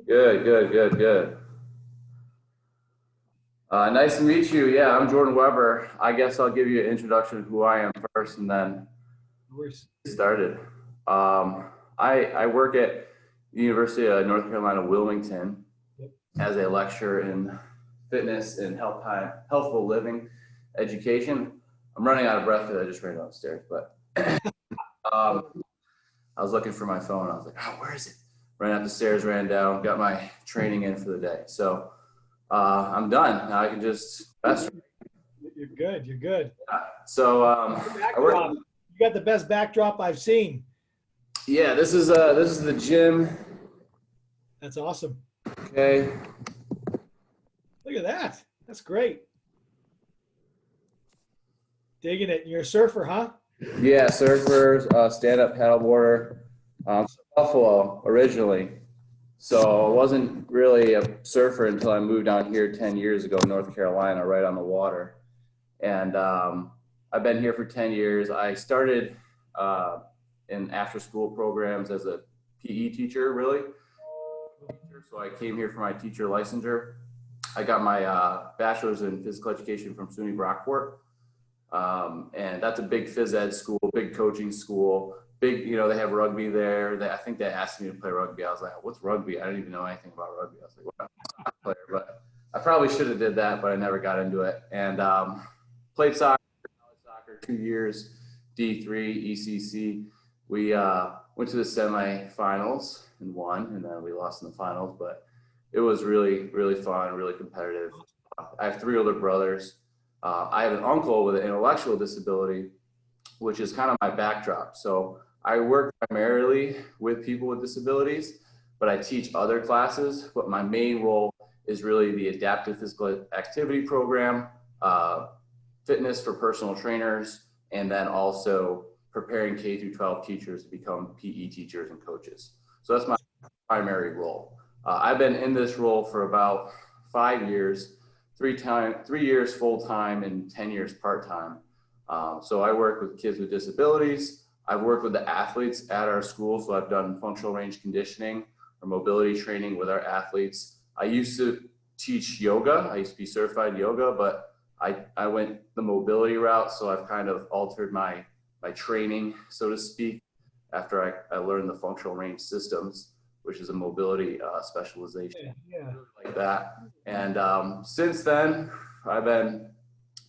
Good, good, good, good. Nice to meet you. Yeah, I'm Jordan Weber. I guess I'll give you an introduction of who I am first and then get started. Um, I work at the University of North Carolina, Wilmington as a lecturer in fitness and healthful living education. I'm running out of breath because I just ran downstairs, but I was looking for my phone. I was like, oh, where is it? Ran up the stairs, ran down, got my training in for the day. So I'm done. Now I can just rest. You're good. You're good. So You got the best backdrop I've seen. yeah, this is the gym. That's awesome. Okay. Look at that. That's great. Digging it. You're a surfer, huh? Yeah, surfer, stand-up paddleboarder. Buffalo originally. So I wasn't really a surfer until I moved down here 10 years ago, North Carolina, right on the water. And I've been here for 10 years. I started in after-school programs as a PE teacher, really. So I came here for my teacher licensure. I got my bachelor's in physical education from SUNY Brockport. And that's a big phys ed school, big coaching school. Big, they have rugby there. I think they asked me to play rugby. I was like, what's rugby? I didn't even know anything about rugby. I was like, well, I'm not a player, but I probably should have did that, but I never got into it. And played soccer 2 years, D3, ECC. We went to the semifinals and won, and then we lost in the finals, but it was really, really fun, really competitive. I have 3 older brothers. I have an uncle with an intellectual disability, which is kind of my backdrop. So I work primarily with people with disabilities, but I teach other classes. But my main role is really the adaptive physical activity program, fitness for personal trainers, and then also preparing K through 12 teachers to become PE teachers and coaches. So that's my primary role. I've been in this role for about 5 years, 3 years full-time and 10 years part-time. So I work with kids with disabilities. I've worked with the athletes at our school. So I've done functional range conditioning or mobility training with our athletes. I used to teach yoga. I used to be certified yoga, but I went the mobility route. So I've kind of altered my training, so to speak, after I learned the functional range systems, which is a mobility specialization. Yeah. Like that. And since then, I've been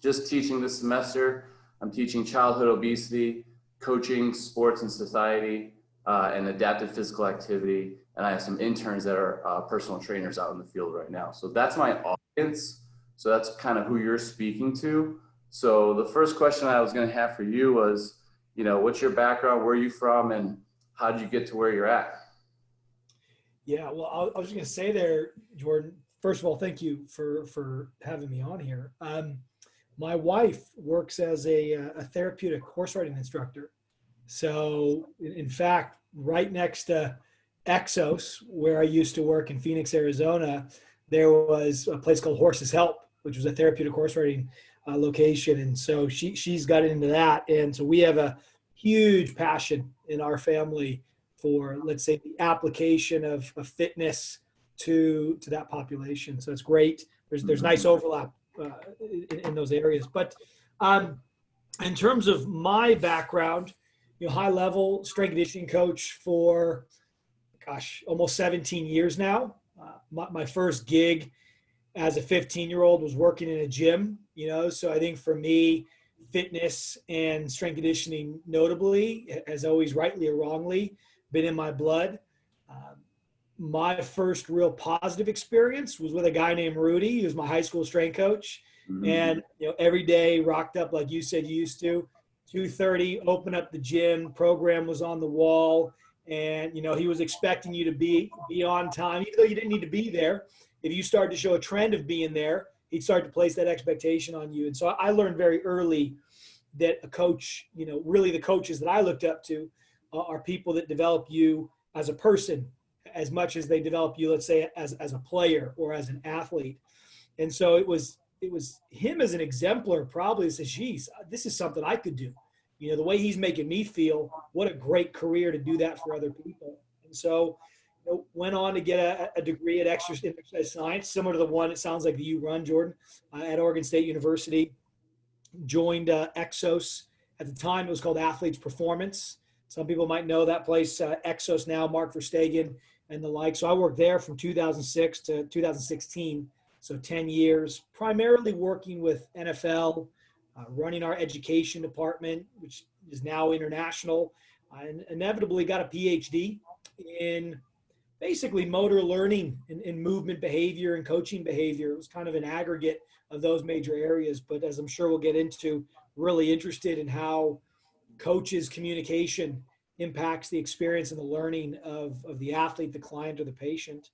just teaching this semester. I'm teaching childhood obesity, coaching sports and society, and adaptive physical activity. And I have some interns that are personal trainers out in the field right now. So that's my audience. So that's kind of who you're speaking to. So the first question I was going to have for you was, what's your background? Where are you from? And how did you get to where you're at? Yeah, well, I was going to say there, Jordan, first of all, thank you for having me on here. My wife works as a therapeutic horse riding instructor. So in fact, right next to Exos, where I used to work in Phoenix, Arizona, there was a place called Horses Help, which was a therapeutic horse riding location. And so she's got into that. And so we have a huge passion in our family for, let's say, the application of fitness to that population. So it's great. There's nice overlap in those areas. But in terms of my background, high level strength conditioning coach for, almost 17 years now. My first gig as a 15-year-old was working in a gym, so I think for me, fitness and strength conditioning notably has always, rightly or wrongly, been in my blood. My first real positive experience was with a guy named Rudy. He was my high school strength coach. Mm-hmm. And, every day rocked up, like you said, you used to, 2:30, open up the gym, program was on the wall. And, he was expecting you to be on time, even though you didn't need to be there. If you started to show a trend of being there, he'd start to place that expectation on you. And so I learned very early that a coach, really the coaches that I looked up to are people that develop you as a person as much as they develop you, let's say, as a player or as an athlete. And so it was him as an exemplar probably that says, geez, this is something I could do. The way he's making me feel, what a great career to do that for other people. And so went on to get a degree at exercise science, similar to the one it sounds like that you run, Jordan, at Oregon State University. Joined Exos. At the time, it was called Athletes Performance. Some people might know that place, Exos now, Mark Verstegen and the like. So I worked there from 2006 to 2016, so 10 years, primarily working with NFL, running our education department, which is now international, and inevitably got a PhD in basically motor learning and movement behavior and coaching behavior. It was kind of an aggregate of those major areas, but as I'm sure we'll get into, really interested in how coaches' communication impacts the experience and the learning of the athlete, the client, or the patient.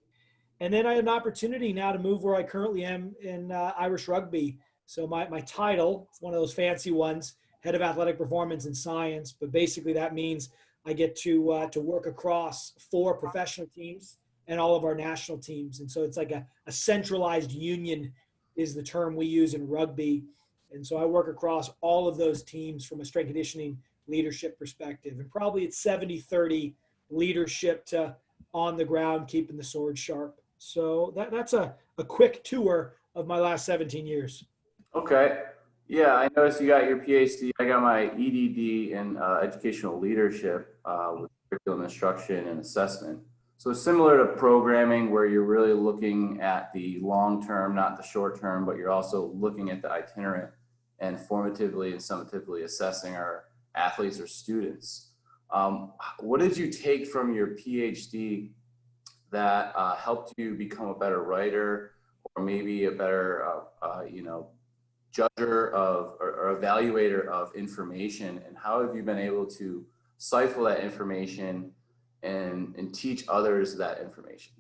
And then I had an opportunity now to move where I currently am in Irish rugby. So my title, it's one of those fancy ones, Head of Athletic Performance and Science, but basically that means I get to work across 4 professional teams and all of our national teams. And so it's like a centralized union is the term we use in rugby. And so I work across all of those teams from a strength conditioning leadership perspective. And probably it's 70-30 leadership to on the ground, keeping the sword sharp. So that's a quick tour of my last 17 years. Okay. Yeah, I noticed you got your PhD. I got my EDD in educational leadership with curriculum instruction and assessment. So similar to programming, where you're really looking at the long term, not the short term, but you're also looking at the itinerant and formatively and summatively assessing our athletes or students. What did you take from your PhD that helped you become a better writer, or maybe a better, judger of or evaluator of information, and how have you been able to cipher that information and teach others that information?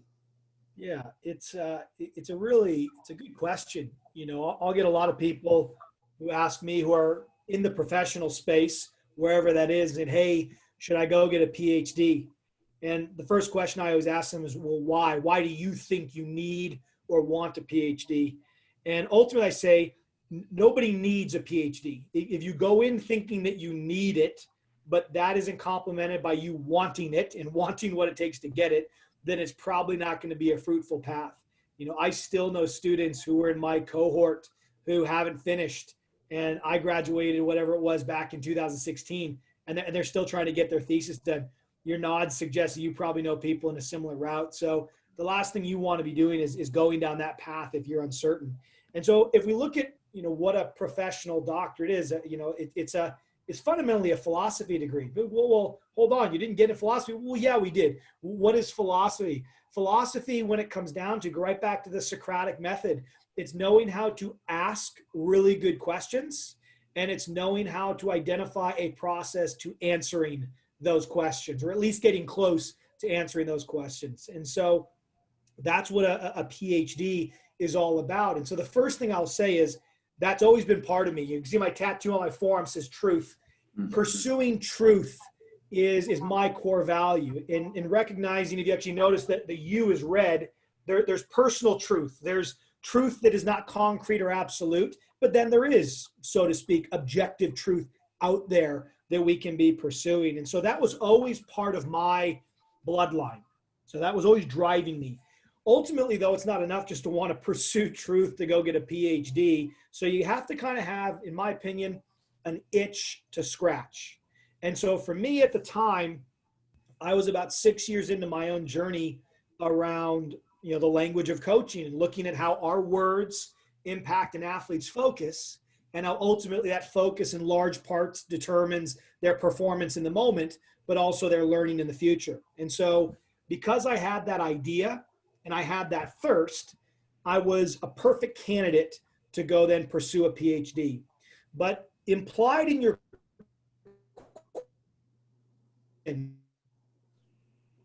Yeah, it's a good question. I'll get a lot of people who ask me, who are in the professional space, wherever that is, and hey, should I go get a PhD? And the first question I always ask them is, well, why? Why do you think you need or want a PhD? And ultimately I say, nobody needs a PhD. If you go in thinking that you need it, but that isn't complemented by you wanting it and wanting what it takes to get it, then it's probably not going to be a fruitful path. I still know students who were in my cohort who haven't finished, and I graduated, whatever it was, back in 2016, and they're still trying to get their thesis done. Your nod suggests that you probably know people in a similar route. So the last thing you want to be doing is going down that path if you're uncertain. And so if we look at, what a professional doctorate is, it's fundamentally a philosophy degree. Well, hold on, you didn't get into philosophy? Well, yeah, we did. What is philosophy? Philosophy, when it comes down to, go right back to the Socratic method, it's knowing how to ask really good questions, and it's knowing how to identify a process to answering those questions, or at least getting close to answering those questions. And so that's what a PhD is all about. And so the first thing I'll say is, that's always been part of me. You can see my tattoo on my forearm says truth. Pursuing truth is my core value. In recognizing, if you actually notice that the U is red, there's personal truth. There's truth that is not concrete or absolute, but then there is, so to speak, objective truth out there that we can be pursuing. And so that was always part of my bloodline. So that was always driving me. Ultimately, though, it's not enough just to want to pursue truth to go get a PhD. So you have to kind of have, in my opinion, an itch to scratch. And so for me at the time, I was about 6 years into my own journey around, the language of coaching, and looking at how our words impact an athlete's focus, and how ultimately that focus in large parts determines their performance in the moment, but also their learning in the future. And so because I had that idea and I had that thirst, I was a perfect candidate to go then pursue a PhD. But implied in your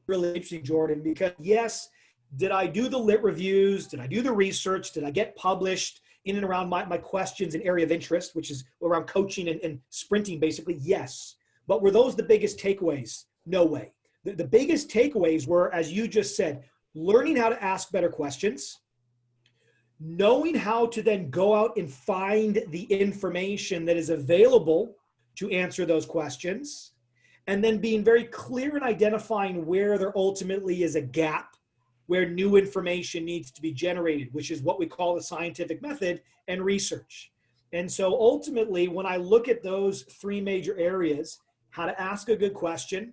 really interesting, Jordan, because yes, did I do the lit reviews? Did I do the research? Did I get published in and around my questions and area of interest, which is around coaching and sprinting, basically? Yes. But were those the biggest takeaways? No way. The biggest takeaways were, as you just said, learning how to ask better questions, knowing how to then go out and find the information that is available to answer those questions, and then being very clear in identifying where there ultimately is a gap where new information needs to be generated, which is what we call the scientific method and research. And so ultimately, when I look at those three major areas, how to ask a good question,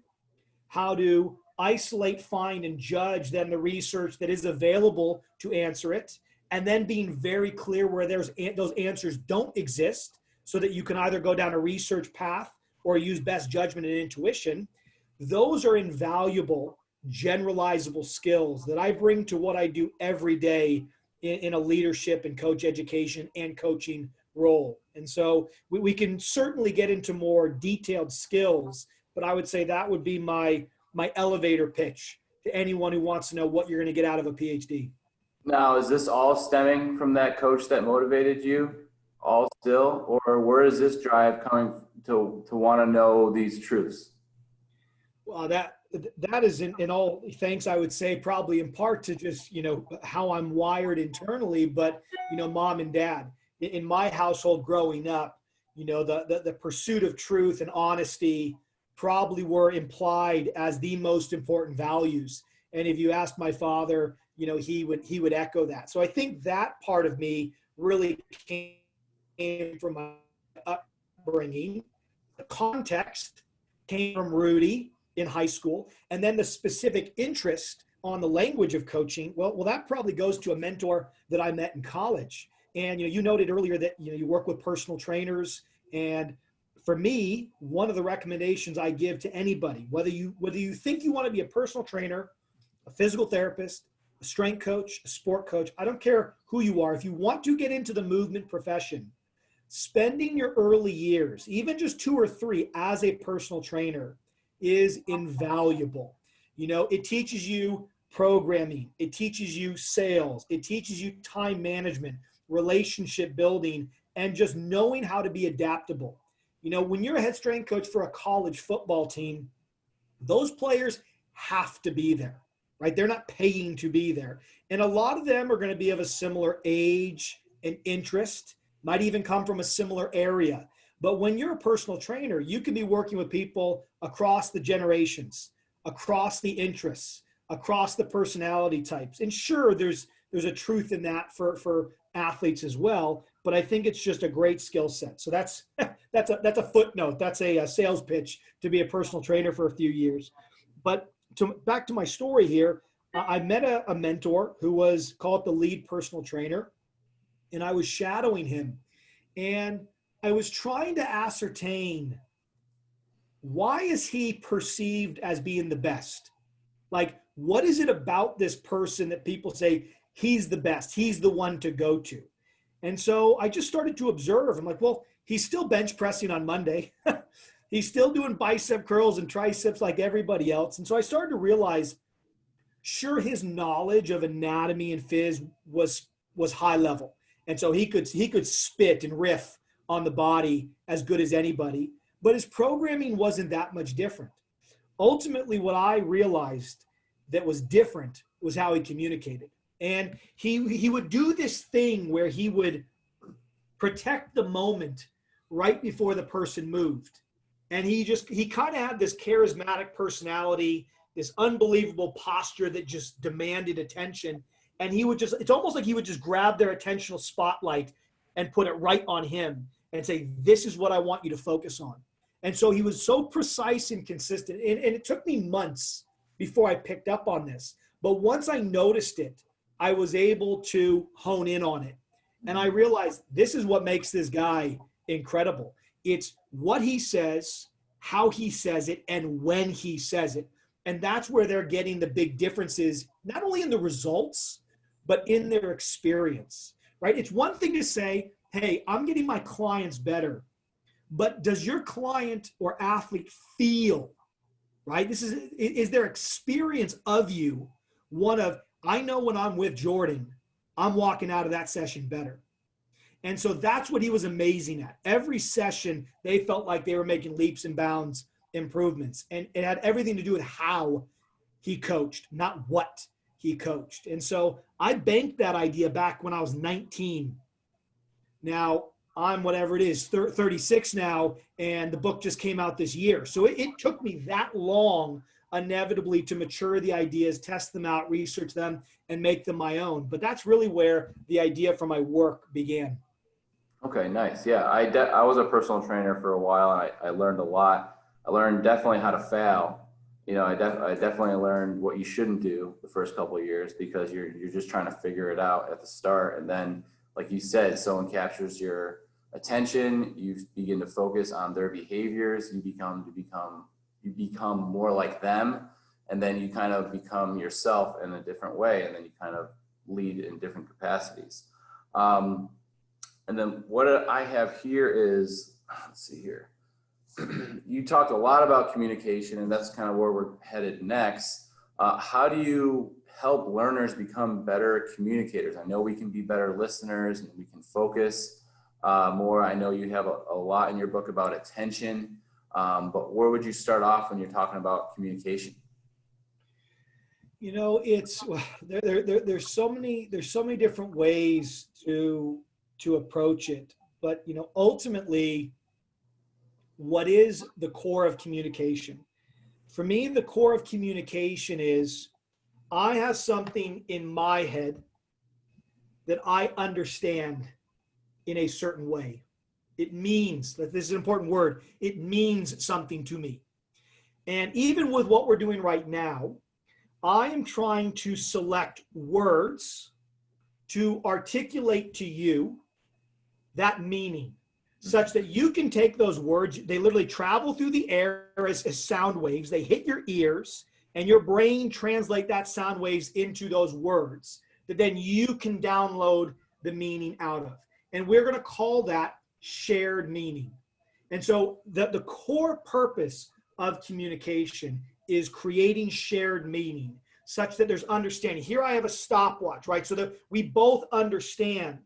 how to isolate, find, and judge then the research that is available to answer it, and then being very clear where those answers don't exist so that you can either go down a research path or use best judgment and intuition. Those are invaluable generalizable skills that I bring to what I do every day in a leadership and coach education and coaching role. And so we can certainly get into more detailed skills, but I would say that would be my elevator pitch to anyone who wants to know what you're going to get out of a PhD. Now, is this all stemming from that coach that motivated you all still, or where is this drive coming to want to know these truths? Well, that is in all thanks, I would say, probably in part to just, how I'm wired internally, but, mom and dad in my household growing up, the pursuit of truth and honesty probably were implied as the most important values. And if you ask my father, he would echo that. So I think that part of me really came from my upbringing. The context came from Rudy in high school, and then the specific interest on the language of coaching. Well, that probably goes to a mentor that I met in college. And you noted earlier that you work with personal trainers, and for me, one of the recommendations I give to anybody, whether you think you want to be a personal trainer, a physical therapist, a strength coach, a sport coach, I don't care who you are. If you want to get into the movement profession, spending your early years, even just 2 or 3 as a personal trainer, is invaluable. It teaches you programming, it teaches you sales, it teaches you time management, relationship building, and just knowing how to be adaptable. When you're a head strength coach for a college football team, those players have to be there, right? They're not paying to be there. And a lot of them are going to be of a similar age and interest, might even come from a similar area. But when you're a personal trainer, you can be working with people across the generations, across the interests, across the personality types. And sure, there's a truth in that for athletes as well, but I think it's just a great skill set. So that's a footnote. That's a sales pitch to be a personal trainer for a few years. But back to my story here, I met a mentor who was called the lead personal trainer, and I was shadowing him. And I was trying to ascertain, why is he perceived as being the best? Like, what is it about this person that people say he's the best, he's the one to go to? And so I just started to observe. I'm like, well, he's still bench pressing on Monday. He's still doing bicep curls and triceps like everybody else. And so I started to realize, sure, his knowledge of anatomy and phys was high level. And so he could spit and riff on the body as good as anybody, but his programming wasn't that much different. Ultimately, what I realized that was different was how he communicated. And he would do this thing where he would protect the moment right before the person moved. And he kind of had this charismatic personality, this unbelievable posture that just demanded attention. And it's almost like he would just grab their attentional spotlight and put it right on him and say, this is what I want you to focus on. And so he was so precise and consistent. And it took me months before I picked up on this. But once I noticed it, I was able to hone in on it. And I realized this is what makes this guy incredible. It's what he says, how he says it, and when he says it. And that's where they're getting the big differences, not only in the results, but in their experience, right? It's one thing to say, hey, I'm getting my clients better, but does your client or athlete feel, right? Is their experience of you one of, I know when I'm with Jordan, I'm walking out of that session better. And so that's what he was amazing at. Every session, they felt like they were making leaps and bounds improvements. And it had everything to do with how he coached, not what he coached. And so I banked that idea back when I was 19. Now I'm whatever it is, 36 now, and the book just came out this year. So it took me that long inevitably to mature the ideas, test them out, research them, and make them my own. But that's really where the idea for my work began. Okay, nice. Yeah, I was a personal trainer for a while, and I learned a lot. I learned definitely how to fail. You know, I definitely learned what you shouldn't do the first couple of years, because you're just trying to figure it out at the start. And then, like you said, someone captures your attention, you begin to focus on their behaviors, you become more like them, and then you kind of become yourself in a different way, and then you kind of lead in different capacities. And then what I have here is, let's see here. You talked a lot about communication, and that's kind of where we're headed next. How do you help learners become better communicators? I know we can be better listeners and we can focus more. I know you have a lot in your book about attention, but where would you start off when you're talking about communication? You know, there's so many different ways to approach it, but you know, ultimately, what is the core of communication? For me, the core of communication is I have something in my head that I understand in a certain way. It means that this is an important word. It means something to me. And even with what we're doing right now, I am trying to select words to articulate to you that meaning, such that you can take those words, they literally travel through the air as sound waves, they hit your ears, and your brain translate that sound waves into those words that then you can download the meaning out of. And we're going to call that shared meaning. And so the core purpose of communication is creating shared meaning such that there's understanding. Here I have a stopwatch, right? So that we both understand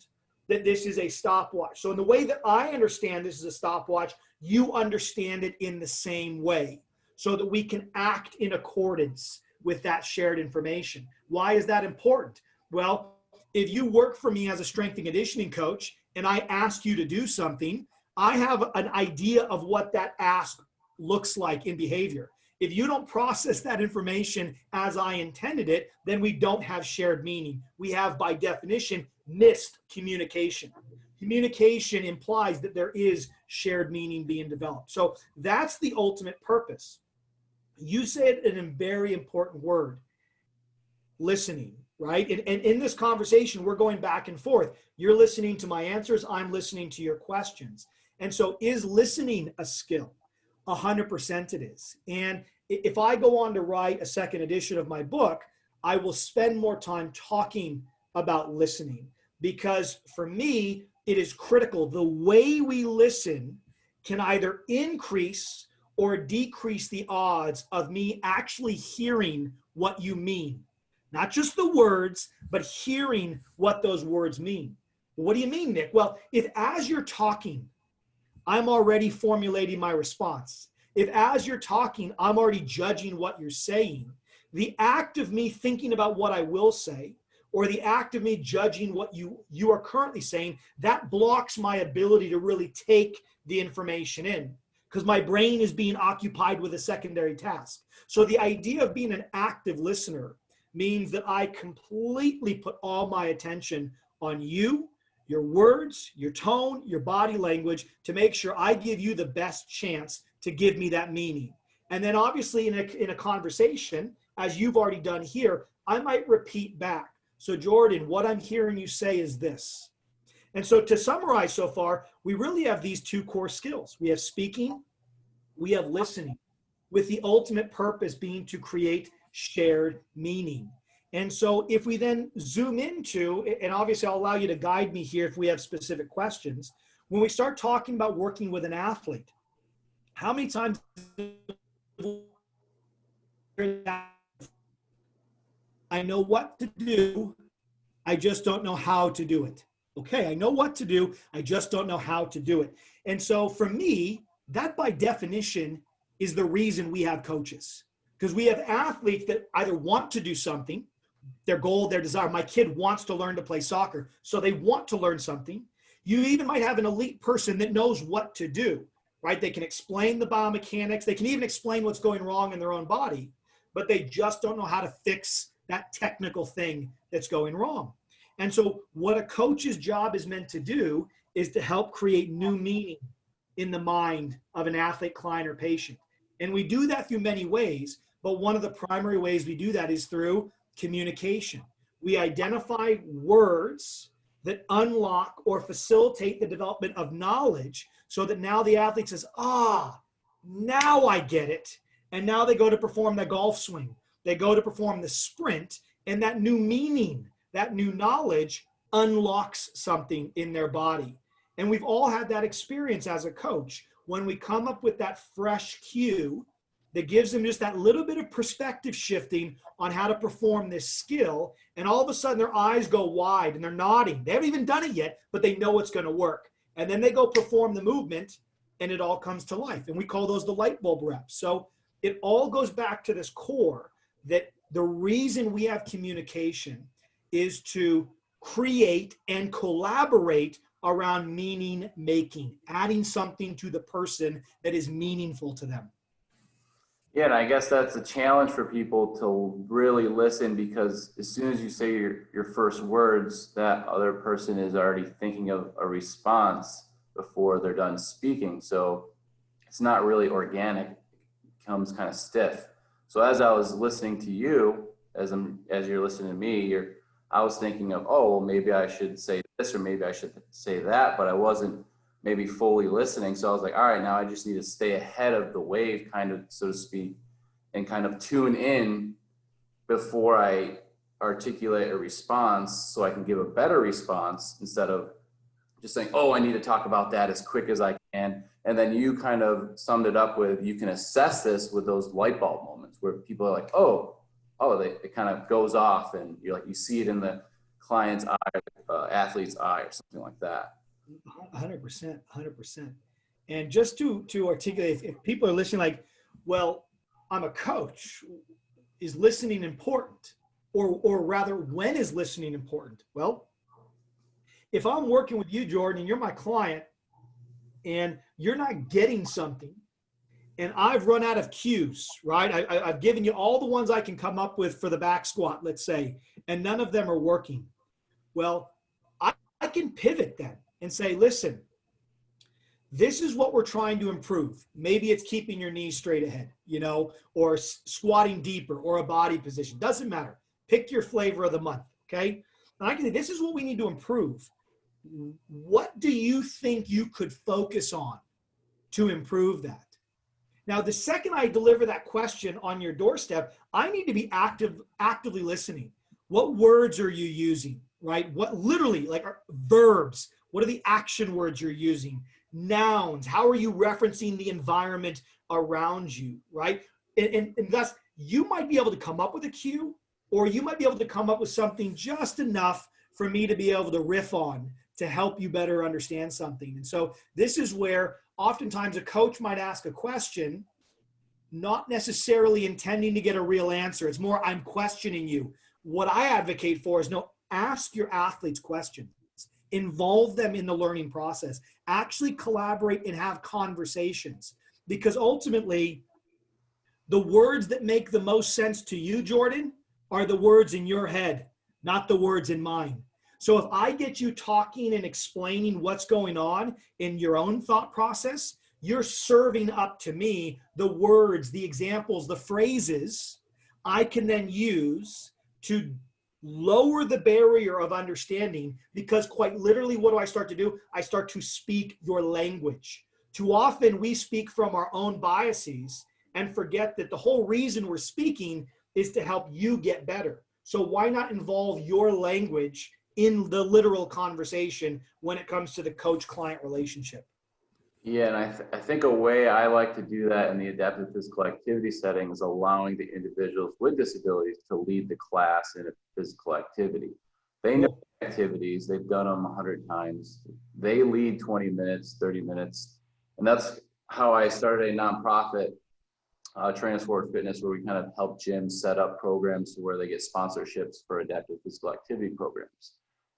that this is a stopwatch. So in the way that I understand this is a stopwatch, you understand it in the same way so that we can act in accordance with that shared information. Why is that important? Well, if you work for me as a strength and conditioning coach and I ask you to do something, I have an idea of what that ask looks like in behavior. If you don't process that information as I intended it, then we don't have shared meaning. We have, by definition, missed communication. Communication implies that there is shared meaning being developed. So that's the ultimate purpose. You said a very important word, listening, right? And in this conversation, we're going back and forth. You're listening to my answers. I'm listening to your questions. And so is listening a skill? 100% it is. And if I go on to write a second edition of my book, I will spend more time talking about listening, because for me, it is critical. The way we listen can either increase or decrease the odds of me actually hearing what you mean. Not just the words, but hearing what those words mean. What do you mean, Nick? Well, if as you're talking, I'm already formulating my response. If as you're talking, I'm already judging what you're saying, the act of me thinking about what I will say, or the act of me judging what you are currently saying, that blocks my ability to really take the information in, because my brain is being occupied with a secondary task. So the idea of being an active listener means that I completely put all my attention on you, your words, your tone, your body language, to make sure I give you the best chance to give me that meaning. And then obviously in a conversation, as you've already done here, I might repeat back. So Jordan, what I'm hearing you say is this. And so to summarize so far, we really have these two core skills. We have speaking, we have listening, with the ultimate purpose being to create shared meaning. And so if we then zoom into, and obviously I'll allow you to guide me here if we have specific questions, when we start talking about working with an athlete, how many times I know what to do, I just don't know how to do it. Okay, I know what to do, I just don't know how to do it. And so for me, that by definition is the reason we have coaches. Because we have athletes that either want to do something, their goal, their desire. My kid wants to learn to play soccer, so they want to learn something. You even might have an elite person that knows what to do, right? They can explain the biomechanics. They can even explain what's going wrong in their own body. but they just don't know how to fix that technical thing that's going wrong. And so what a coach's job is meant to do is to help create new meaning in the mind of an athlete, client, or patient. And we do that through many ways, but one of the primary ways we do that is through communication. We identify words that unlock or facilitate the development of knowledge so that now the athlete says, now I get it. And now they go to perform the golf swing. They go to perform the sprint, and that new meaning, that new knowledge unlocks something in their body. And we've all had that experience as a coach when we come up with that fresh cue that gives them just that little bit of perspective shifting on how to perform this skill. And all of a sudden their eyes go wide and they're nodding. They haven't even done it yet, but they know it's going to work. And then they go perform the movement and it all comes to life. And we call those the light bulb reps. So it all goes back to this core that the reason we have communication is to create and collaborate around meaning making, adding something to the person that is meaningful to them. Yeah, and I guess that's a challenge for people to really listen, because as soon as you say your first words, that other person is already thinking of a response before they're done speaking. So it's not really organic, it becomes kind of stiff. So as I was listening to you, as you're listening to me, I was thinking of, oh, well, maybe I should say this or maybe I should say that, but I wasn't maybe fully listening. So I was like, all right, now I just need to stay ahead of the wave, kind of, so to speak, and kind of tune in before I articulate a response so I can give a better response instead of just saying, oh, I need to talk about that as quick as I can. And then you kind of summed it up with, you can assess this with those light bulb moments where people are like, it kind of goes off, and you're like, you see it in the client's eye, athlete's eye, or something like that. 100%, 100%. And just to articulate, if people are listening like, well, I'm a coach, is listening important? Or rather, when is listening important? Well, if I'm working with you, Jordan, and you're my client, and you're not getting something, and I've run out of cues, right? I've given you all the ones I can come up with for the back squat, let's say, and none of them are working. Well, I can pivot then and say, listen, this is what we're trying to improve. Maybe it's keeping your knees straight ahead, or squatting deeper, or a body position. Doesn't matter. Pick your flavor of the month, okay? And I can say, this is what we need to improve. What do you think you could focus on to improve that? Now, the second I deliver that question on your doorstep, I need to be actively listening. What words are you using, right? What literally, like verbs, what are the action words you're using? Nouns, how are you referencing the environment around you, right? And thus, you might be able to come up with a cue, or you might be able to come up with something just enough for me to be able to riff on to help you better understand something. And so this is where oftentimes a coach might ask a question, not necessarily intending to get a real answer. It's more, I'm questioning you. What I advocate for is, no, ask your athletes questions. Involve them in the learning process. Actually collaborate and have conversations. Because ultimately, the words that make the most sense to you, Jordan, are the words in your head, not the words in mine. So if I get you talking and explaining what's going on in your own thought process, you're serving up to me the words, the examples, the phrases I can then use to lower the barrier of understanding, because quite literally, what do I start to do? I start to speak your language. Too often we speak from our own biases and forget that the whole reason we're speaking is to help you get better. So why not involve your language in the literal conversation when it comes to the coach-client relationship? Yeah, and I think a way I like to do that in the adaptive physical activity setting is allowing the individuals with disabilities to lead the class in a physical activity. They know activities, they've done them 100 times. They lead 20 minutes, 30 minutes. And that's how I started a nonprofit, Transform Fitness, where we kind of help gyms set up programs to where they get sponsorships for adaptive physical activity programs.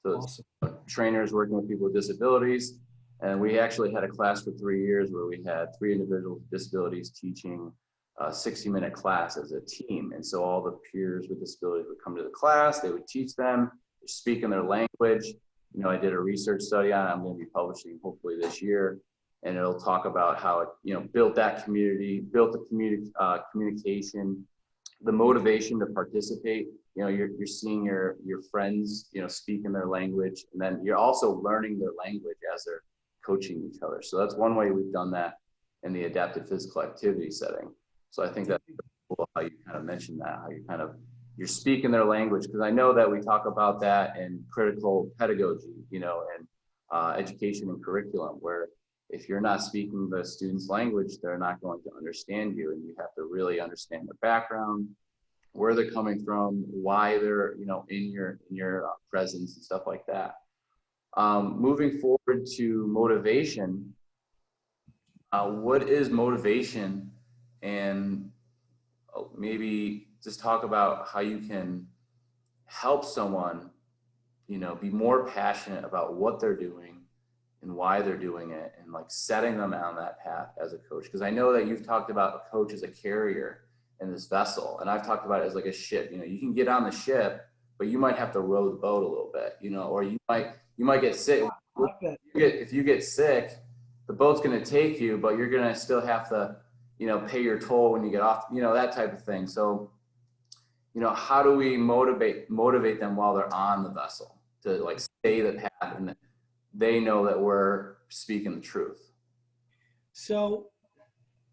So Awesome. Trainers working with people with disabilities. And we actually had a class for 3 years where we had 3 individuals with disabilities teaching a 60-minute class as a team. And so all the peers with disabilities would come to the class, they would teach them, speak in their language. You know, I did a research study on it. I'm going to be publishing hopefully this year. And it'll talk about how it, you know, built that community, built the communication, the motivation to participate. You know, you're seeing your friends, you know, speak in their language, and then you're also learning their language as they're coaching each other. So that's one way we've done that in the adaptive physical activity setting. So I think that's cool how you kind of mentioned that, how you're speaking their language, because I know that we talk about that in critical pedagogy, you know, and education and curriculum, where if you're not speaking the student's language, they're not going to understand you, and you have to really understand their background, where they're coming from, why they're, you know, in your presence and stuff like that. Moving forward to motivation, what is motivation? And maybe just talk about how you can help someone, you know, be more passionate about what they're doing and why they're doing it, and like setting them on that path as a coach. Because I know that you've talked about a coach as a carrier in this vessel, and I've talked about it as like a ship. You know, you can get on the ship, but you might have to row the boat a little bit, you know, or you might get sick. If you get sick, the boat's going to take you, but you're going to still have to, you know, pay your toll when you get off, you know, that type of thing. So, you know, how do we motivate them while they're on the vessel to like stay the path, and they know that we're speaking the truth? So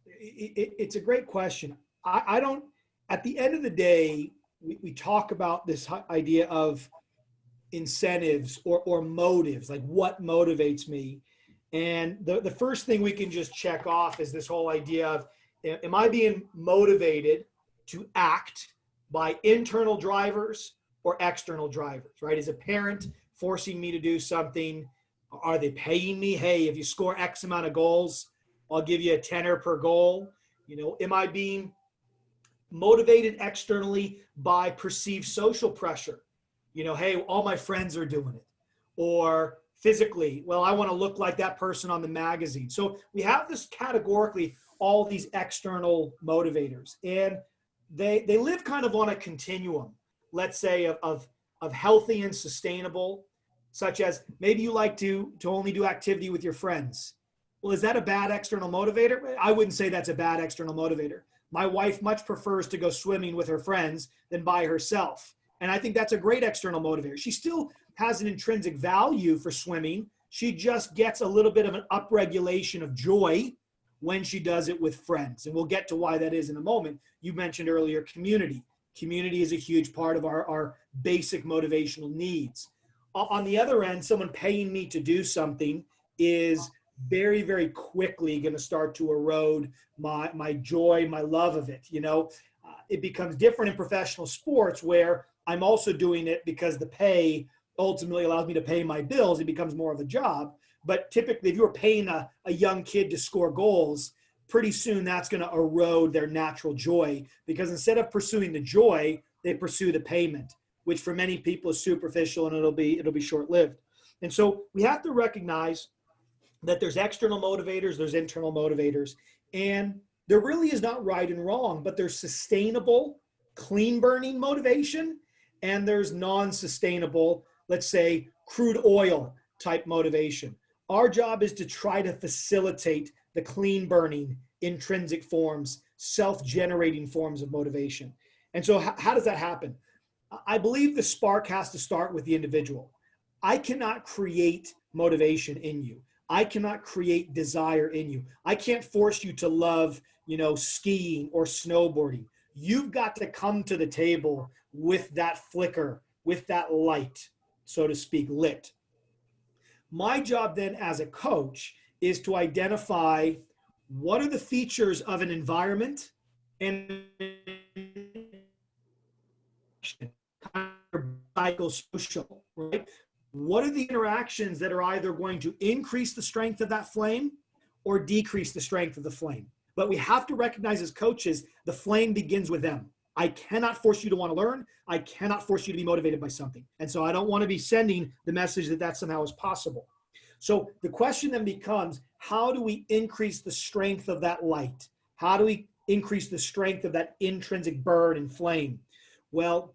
it's a great question. I don't, at the end of the day, we talk about this idea of incentives or motives, like what motivates me. And the first thing we can just check off is this whole idea of, am I being motivated to act by internal drivers or external drivers, right? Is a parent forcing me to do something? Are they paying me? Hey, if you score X amount of goals, I'll give you a tenner per goal. You know, am I being motivated externally by perceived social pressure? You know, hey, all my friends are doing it. Or physically, well, I want to look like that person on the magazine. So we have this categorically, all these external motivators, and they live kind of on a continuum, let's say of healthy and sustainable, such as maybe you like to only do activity with your friends. Well, is that a bad external motivator? I wouldn't say that's a bad external motivator. My wife much prefers to go swimming with her friends than by herself. And I think that's a great external motivator. She still has an intrinsic value for swimming. She just gets a little bit of an upregulation of joy when she does it with friends. And we'll get to why that is in a moment. You mentioned earlier community. Community is a huge part of our basic motivational needs. On the other end, someone paying me to do something is very, very quickly going to start to erode my joy, my love of it. You know, it becomes different in professional sports where I'm also doing it because the pay ultimately allows me to pay my bills. It becomes more of a job. But typically, if you're paying a young kid to score goals, pretty soon that's going to erode their natural joy, because instead of pursuing the joy, they pursue the payment, which for many people is superficial and it'll be short-lived. And so we have to recognize that there's external motivators, there's internal motivators, and there really is not right and wrong, but there's sustainable, clean burning motivation, and there's non-sustainable, let's say, crude oil type motivation. Our job is to try to facilitate the clean burning, intrinsic forms, self-generating forms of motivation. And so how does that happen? I believe the spark has to start with the individual. I cannot create motivation in you. I cannot create desire in you. I can't force you to love, you know, skiing or snowboarding. You've got to come to the table with that flicker, with that light, so to speak, lit. My job then as a coach is to identify what are the features of an environment and psychosocial, right? What are the interactions that are either going to increase the strength of that flame or decrease the strength of the flame? But we have to recognize as coaches, the flame begins with them. I cannot force you to want to learn. I cannot force you to be motivated by something. And so I don't want to be sending the message that that somehow is possible. So the question then becomes, how do we increase the strength of that light? How do we increase the strength of that intrinsic burn and flame? Well,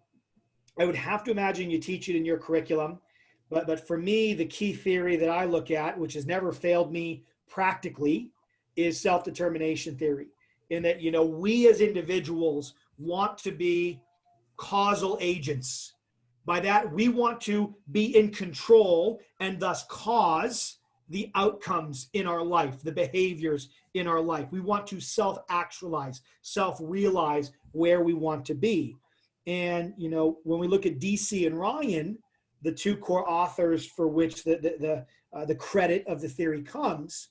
I would have to imagine you teach it in your curriculum. But for me, the key theory that I look at, which has never failed me practically, is self-determination theory. In that, we as individuals want to be causal agents. By that, we want to be in control and thus cause the outcomes in our life, the behaviors in our life. We want to self-actualize, self-realize where we want to be. And, when we look at DC and Ryan, the two core authors for which the credit of the theory comes,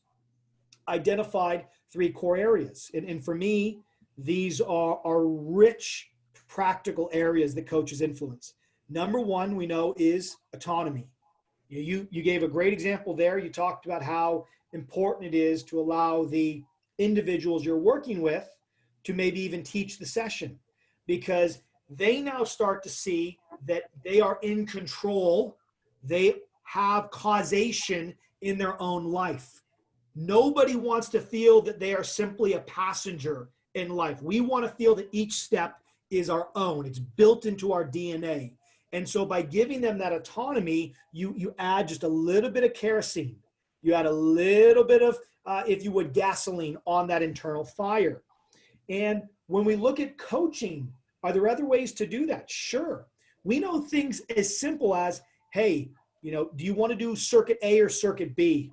identified three core areas. And for me, these are rich, practical areas that coaches influence. Number one, we know, is autonomy. You gave a great example there. You talked about how important it is to allow the individuals you're working with to maybe even teach the session, because they now start to see that they are in control. They have causation in their own life. Nobody wants to feel that they are simply a passenger in life. We want to feel that each step is our own. It's built into our DNA. And so by giving them that autonomy, you add just a little bit of kerosene. You add a little bit of, if you would, gasoline on that internal fire. And when we look at coaching, are there other ways to do that? Sure. We know things as simple as, hey, do you want to do circuit A or circuit B?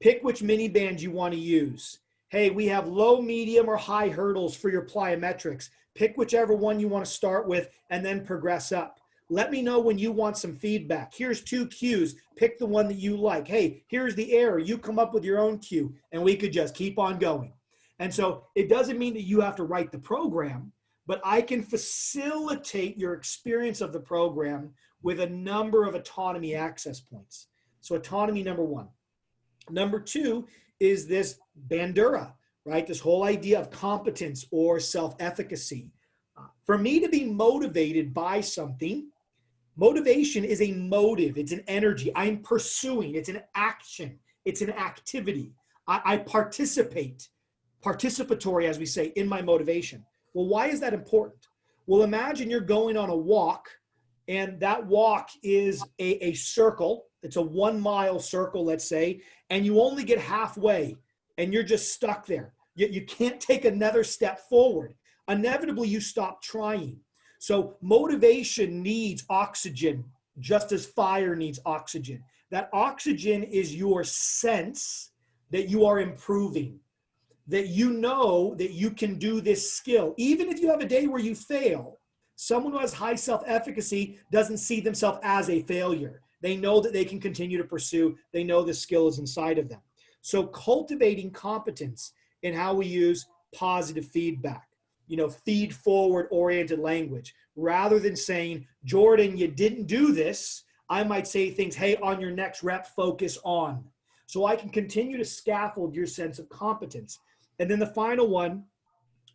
Pick which mini band you want to use. Hey, we have low, medium, or high hurdles for your plyometrics. Pick whichever one you want to start with and then progress up. Let me know when you want some feedback. Here's 2 cues. Pick the one that you like. Hey, here's the error. You come up with your own cue, and we could just keep on going. And so it doesn't mean that you have to write the program, but I can facilitate your experience of the program with a number of autonomy access points. So autonomy, number one. Number two is this bandura, right? This whole idea of competence or self-efficacy. For me to be motivated by something, motivation is a motive. It's an energy. I'm pursuing. It's an action. It's an activity. I participate, participatory, as we say, in my motivation. Well, why is that important? Well, imagine you're going on a walk, and that walk is a circle. It's a 1 mile circle, let's say, and you only get halfway, and you're just stuck there. You can't take another step forward. Inevitably, you stop trying. So motivation needs oxygen, just as fire needs oxygen. That oxygen is your sense that you are improving, that you know that you can do this skill. Even if you have a day where you fail, someone who has high self-efficacy doesn't see themselves as a failure. They know that they can continue to pursue. They know the skill is inside of them. So cultivating competence in how we use positive feedback, feed forward oriented language. Rather than saying, Jordan, you didn't do this, I might say things, hey, on your next rep, focus on. So I can continue to scaffold your sense of competence. And then the final one,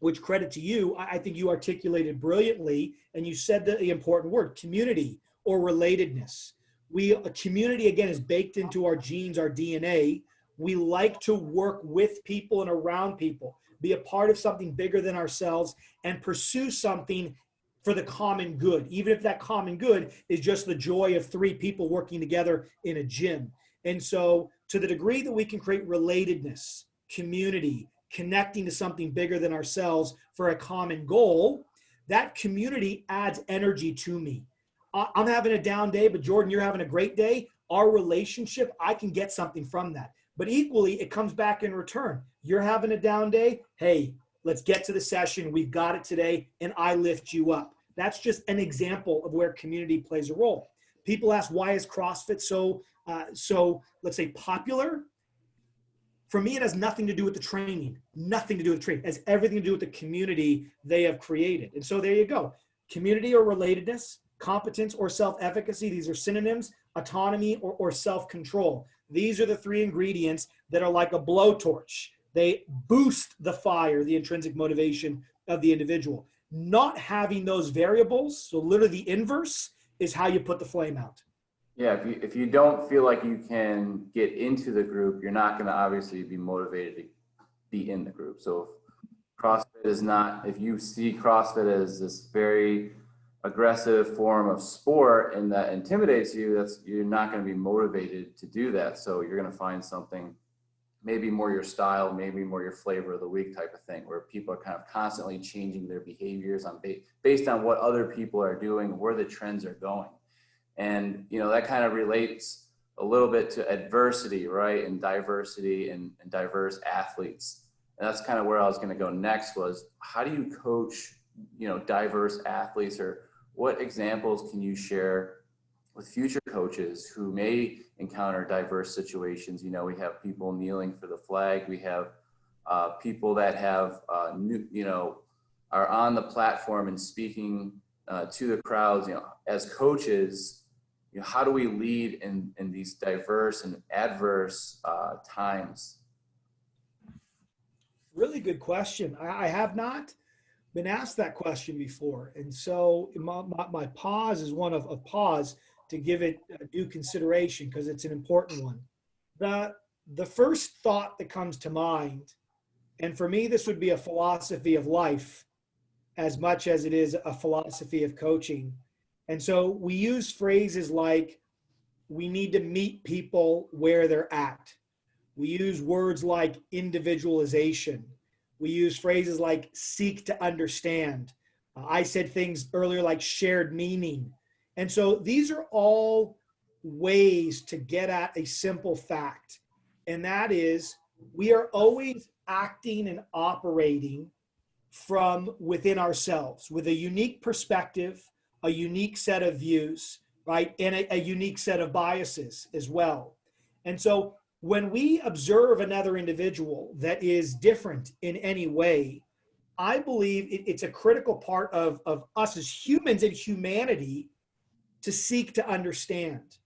which credit to you, I think you articulated brilliantly, and you said the important word, community or relatedness. A community, again, is baked into our genes, our DNA. We like to work with people and around people, be a part of something bigger than ourselves, and pursue something for the common good, even if that common good is just the joy of 3 people working together in a gym. And so to the degree that we can create relatedness, community, connecting to something bigger than ourselves for a common goal, that community adds energy to me. I'm having a down day, but Jordan, you're having a great day. Our relationship, I can get something from that. But equally, it comes back in return. You're having a down day. Hey, let's get to the session. We've got it today, and I lift you up. That's just an example of where community plays a role. People ask, why is CrossFit so let's say, popular? For me, it has nothing to do with the training, nothing to do with training. It has everything to do with the community they have created. And so there you go. Community or relatedness, competence or self-efficacy. These are synonyms. Autonomy or self-control. These are the 3 ingredients that are like a blowtorch. They boost the fire, the intrinsic motivation of the individual. Not having those variables, so literally the inverse, is how you put the flame out. Yeah, if you don't feel like you can get into the group, you're not going to obviously be motivated to be in the group. So CrossFit is not, if you see CrossFit as this very aggressive form of sport and that intimidates you, you're not going to be motivated to do that. So you're going to find something maybe more your style, maybe more your flavor of the week type of thing, where people are kind of constantly changing their behaviors based on what other people are doing, where the trends are going. And, you know, that kind of relates a little bit to adversity, right? And diversity and diverse athletes. And that's kind of where I was going to go next, was how do you coach, you know, diverse athletes, or what examples can you share with future coaches who may encounter diverse situations? You know, we have people kneeling for the flag. We have people that have, you know, are on the platform and speaking to the crowds. You know, as coaches, you know, how do we lead in these diverse and adverse times? Really good question. I have not been asked that question before. And so my pause is one of pause to give it due consideration, because it's an important one. The first thought that comes to mind, and for me, this would be a philosophy of life as much as it is a philosophy of coaching. And so we use phrases like, we need to meet people where they're at. We use words like individualization. We use phrases like seek to understand. I said things earlier like shared meaning. And so these are all ways to get at a simple fact. And that is, we are always acting and operating from within ourselves with a unique perspective, a unique set of views, right? And a unique set of biases as well. And so when we observe another individual that is different in any way, I believe it's a critical part of us as humans and humanity to seek to understand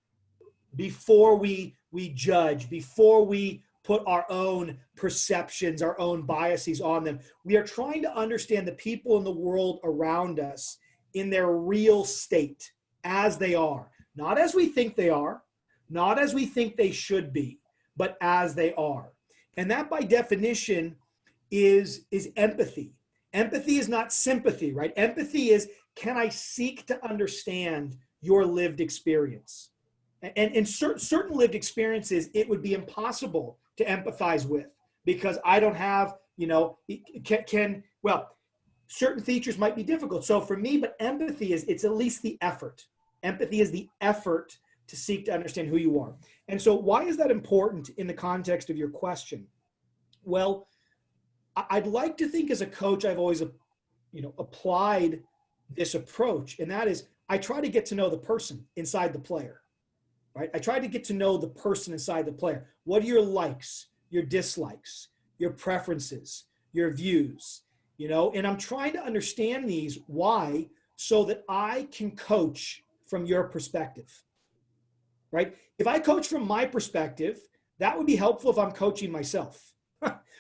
before we judge, before we put our own perceptions, our own biases on them. We are trying to understand the people in the world around us in their real state, as they are, not as we think they are, not as we think they should be, but as they are. And that by definition is empathy. Empathy is not sympathy, right? Empathy is, can I seek to understand your lived experience? And in certain lived experiences, it would be impossible to empathize with, because I don't have, you know, well, certain features might be difficult. So for me, but empathy is, it's at least the effort. Empathy is the effort to seek to understand who you are. And so why is that important in the context of your question? Well, I'd like to think as a coach, I've always, you know, applied this approach. And that is, I try to get to know the person inside the player, right? I try to get to know the person inside the player. What are your likes, your dislikes, your preferences, your views, you know? And I'm trying to understand these. Why? So that I can coach from your perspective, right? If I coach from my perspective, that would be helpful if I'm coaching myself.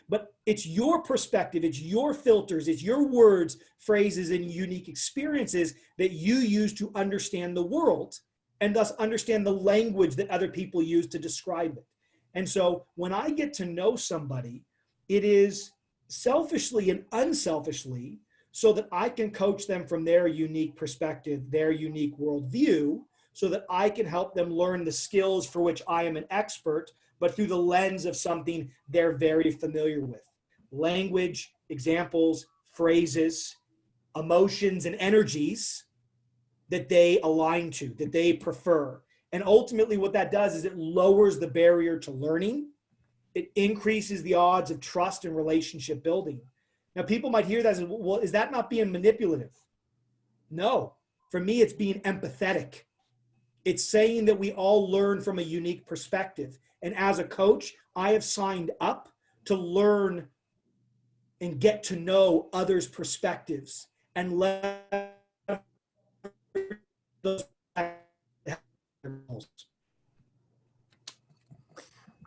But it's your perspective, it's your filters, it's your words, phrases, and unique experiences that you use to understand the world, and thus understand the language that other people use to describe it. And so when I get to know somebody, it is selfishly and unselfishly so that I can coach them from their unique perspective, their unique worldview, so that I can help them learn the skills for which I am an expert, but through the lens of something they're very familiar with. Language, examples, phrases, emotions, and energies that they align to, that they prefer. And ultimately what that does is it lowers the barrier to learning. It increases the odds of trust and relationship building. Now, people might hear that as, well, is that not being manipulative? No, for me, it's being empathetic. It's saying that we all learn from a unique perspective. And as a coach, I have signed up to learn and get to know others' perspectives and let those.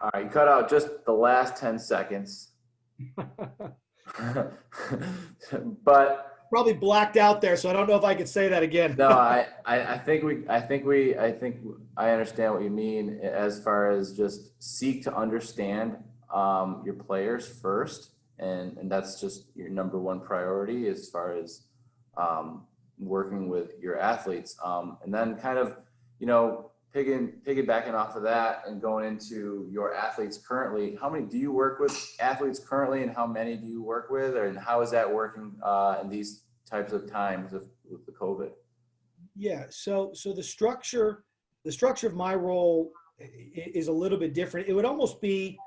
All right, you cut out just the last 10 seconds. But Probably blacked out there, so I don't know if I could say that again. no, I think I understand what you mean as far as just seek to understand your players first, and that's just your number one priority as far as working with your athletes. And then kind of, you know, piggybacking off of that and going into your athletes currently, how many do you work with athletes currently, and how many do you work with, and how is that working in these types of times with the COVID? Yeah, so the structure of my role is a little bit different. It would almost be,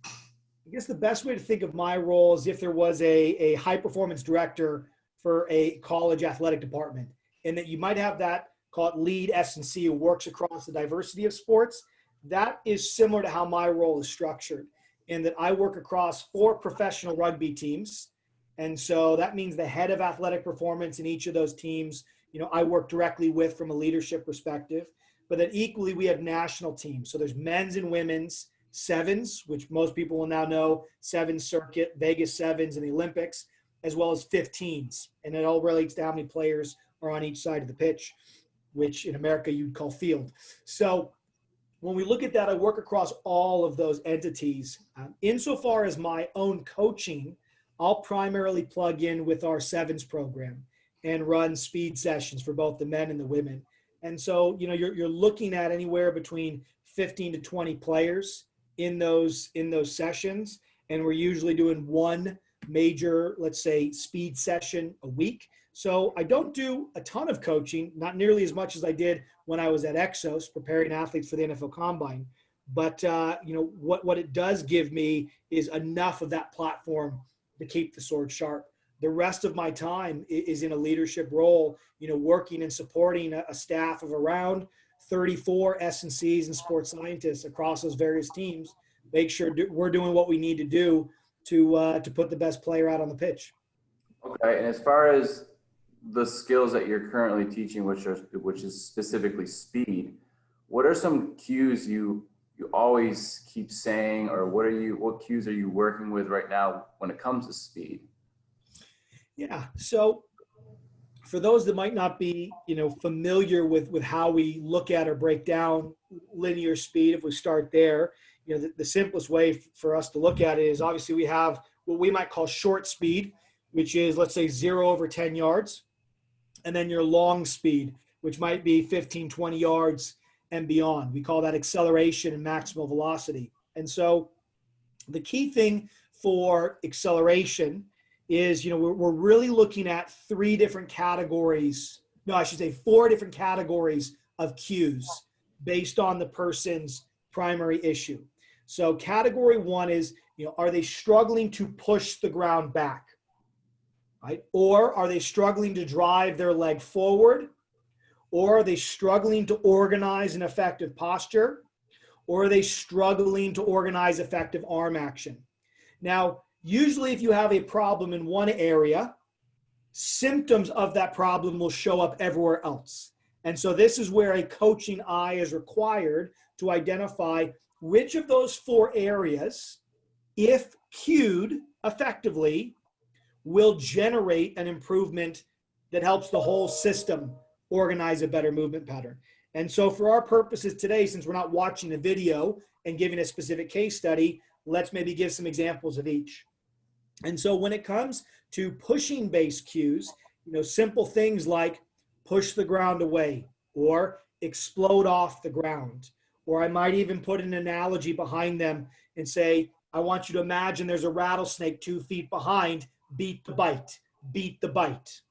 I guess the best way to think of my role is if there was a high performance director for a college athletic department, and that you might have that called lead S&C who works across the diversity of sports. That is similar to how my role is structured, in that I work across 4 professional rugby teams. And so that means the head of athletic performance in each of those teams, you know, I work directly with from a leadership perspective. But then equally, we have national teams. So there's men's and women's sevens, which most people will now know, sevens circuit, Vegas sevens and the Olympics, as well as 15s. And it all relates to how many players are on each side of the pitch, which in America you'd call field. So when we look at that, I work across all of those entities. Insofar as my own coaching, I'll primarily plug in with our sevens program and run speed sessions for both the men and the women. And so, you know, you're looking at anywhere between 15 to 20 players in those sessions. And we're usually doing one major, let's say, speed session a week. So I don't do a ton of coaching, not nearly as much as I did when I was at Exos preparing athletes for the NFL Combine. But you know, what it does give me is enough of that platform to keep the sword sharp. The rest of my time is in a leadership role, you know, working and supporting a staff of around 34 S&Cs and sports scientists across those various teams. Make sure we're doing what we need to do to put the best player out on the pitch. Okay, and as far as the skills that you're currently teaching, which is specifically speed, what are some cues you always keep saying, or what cues are you working with right now when it comes to speed? Yeah, so for those that might not be, you know, familiar with how we look at or break down linear speed, if we start there, you know, the simplest way for us to look at it is obviously we have what we might call short speed, which is, let's say, 0 over 10 yards. And then your long speed, which might be 15, 20 yards and beyond. We call that acceleration and maximal velocity. And so the key thing for acceleration is, you know, we're really looking at 3 different categories. No, I should say 4 different categories of cues based on the person's primary issue. So category 1 is, you know, are they struggling to push the ground back? Right? Or are they struggling to drive their leg forward? Or are they struggling to organize an effective posture? Or are they struggling to organize effective arm action? Now, usually if you have a problem in one area, symptoms of that problem will show up everywhere else. And so this is where a coaching eye is required to identify which of those 4 areas, if cued effectively, will generate an improvement that helps the whole system organize a better movement pattern. And so for our purposes today, since we're not watching a video and giving a specific case study, let's maybe give some examples of each. And so when it comes to pushing based cues, you know, simple things like push the ground away or explode off the ground, or I might even put an analogy behind them and say, I want you to imagine there's a rattlesnake 2 feet behind. Beat the bite, beat the bite.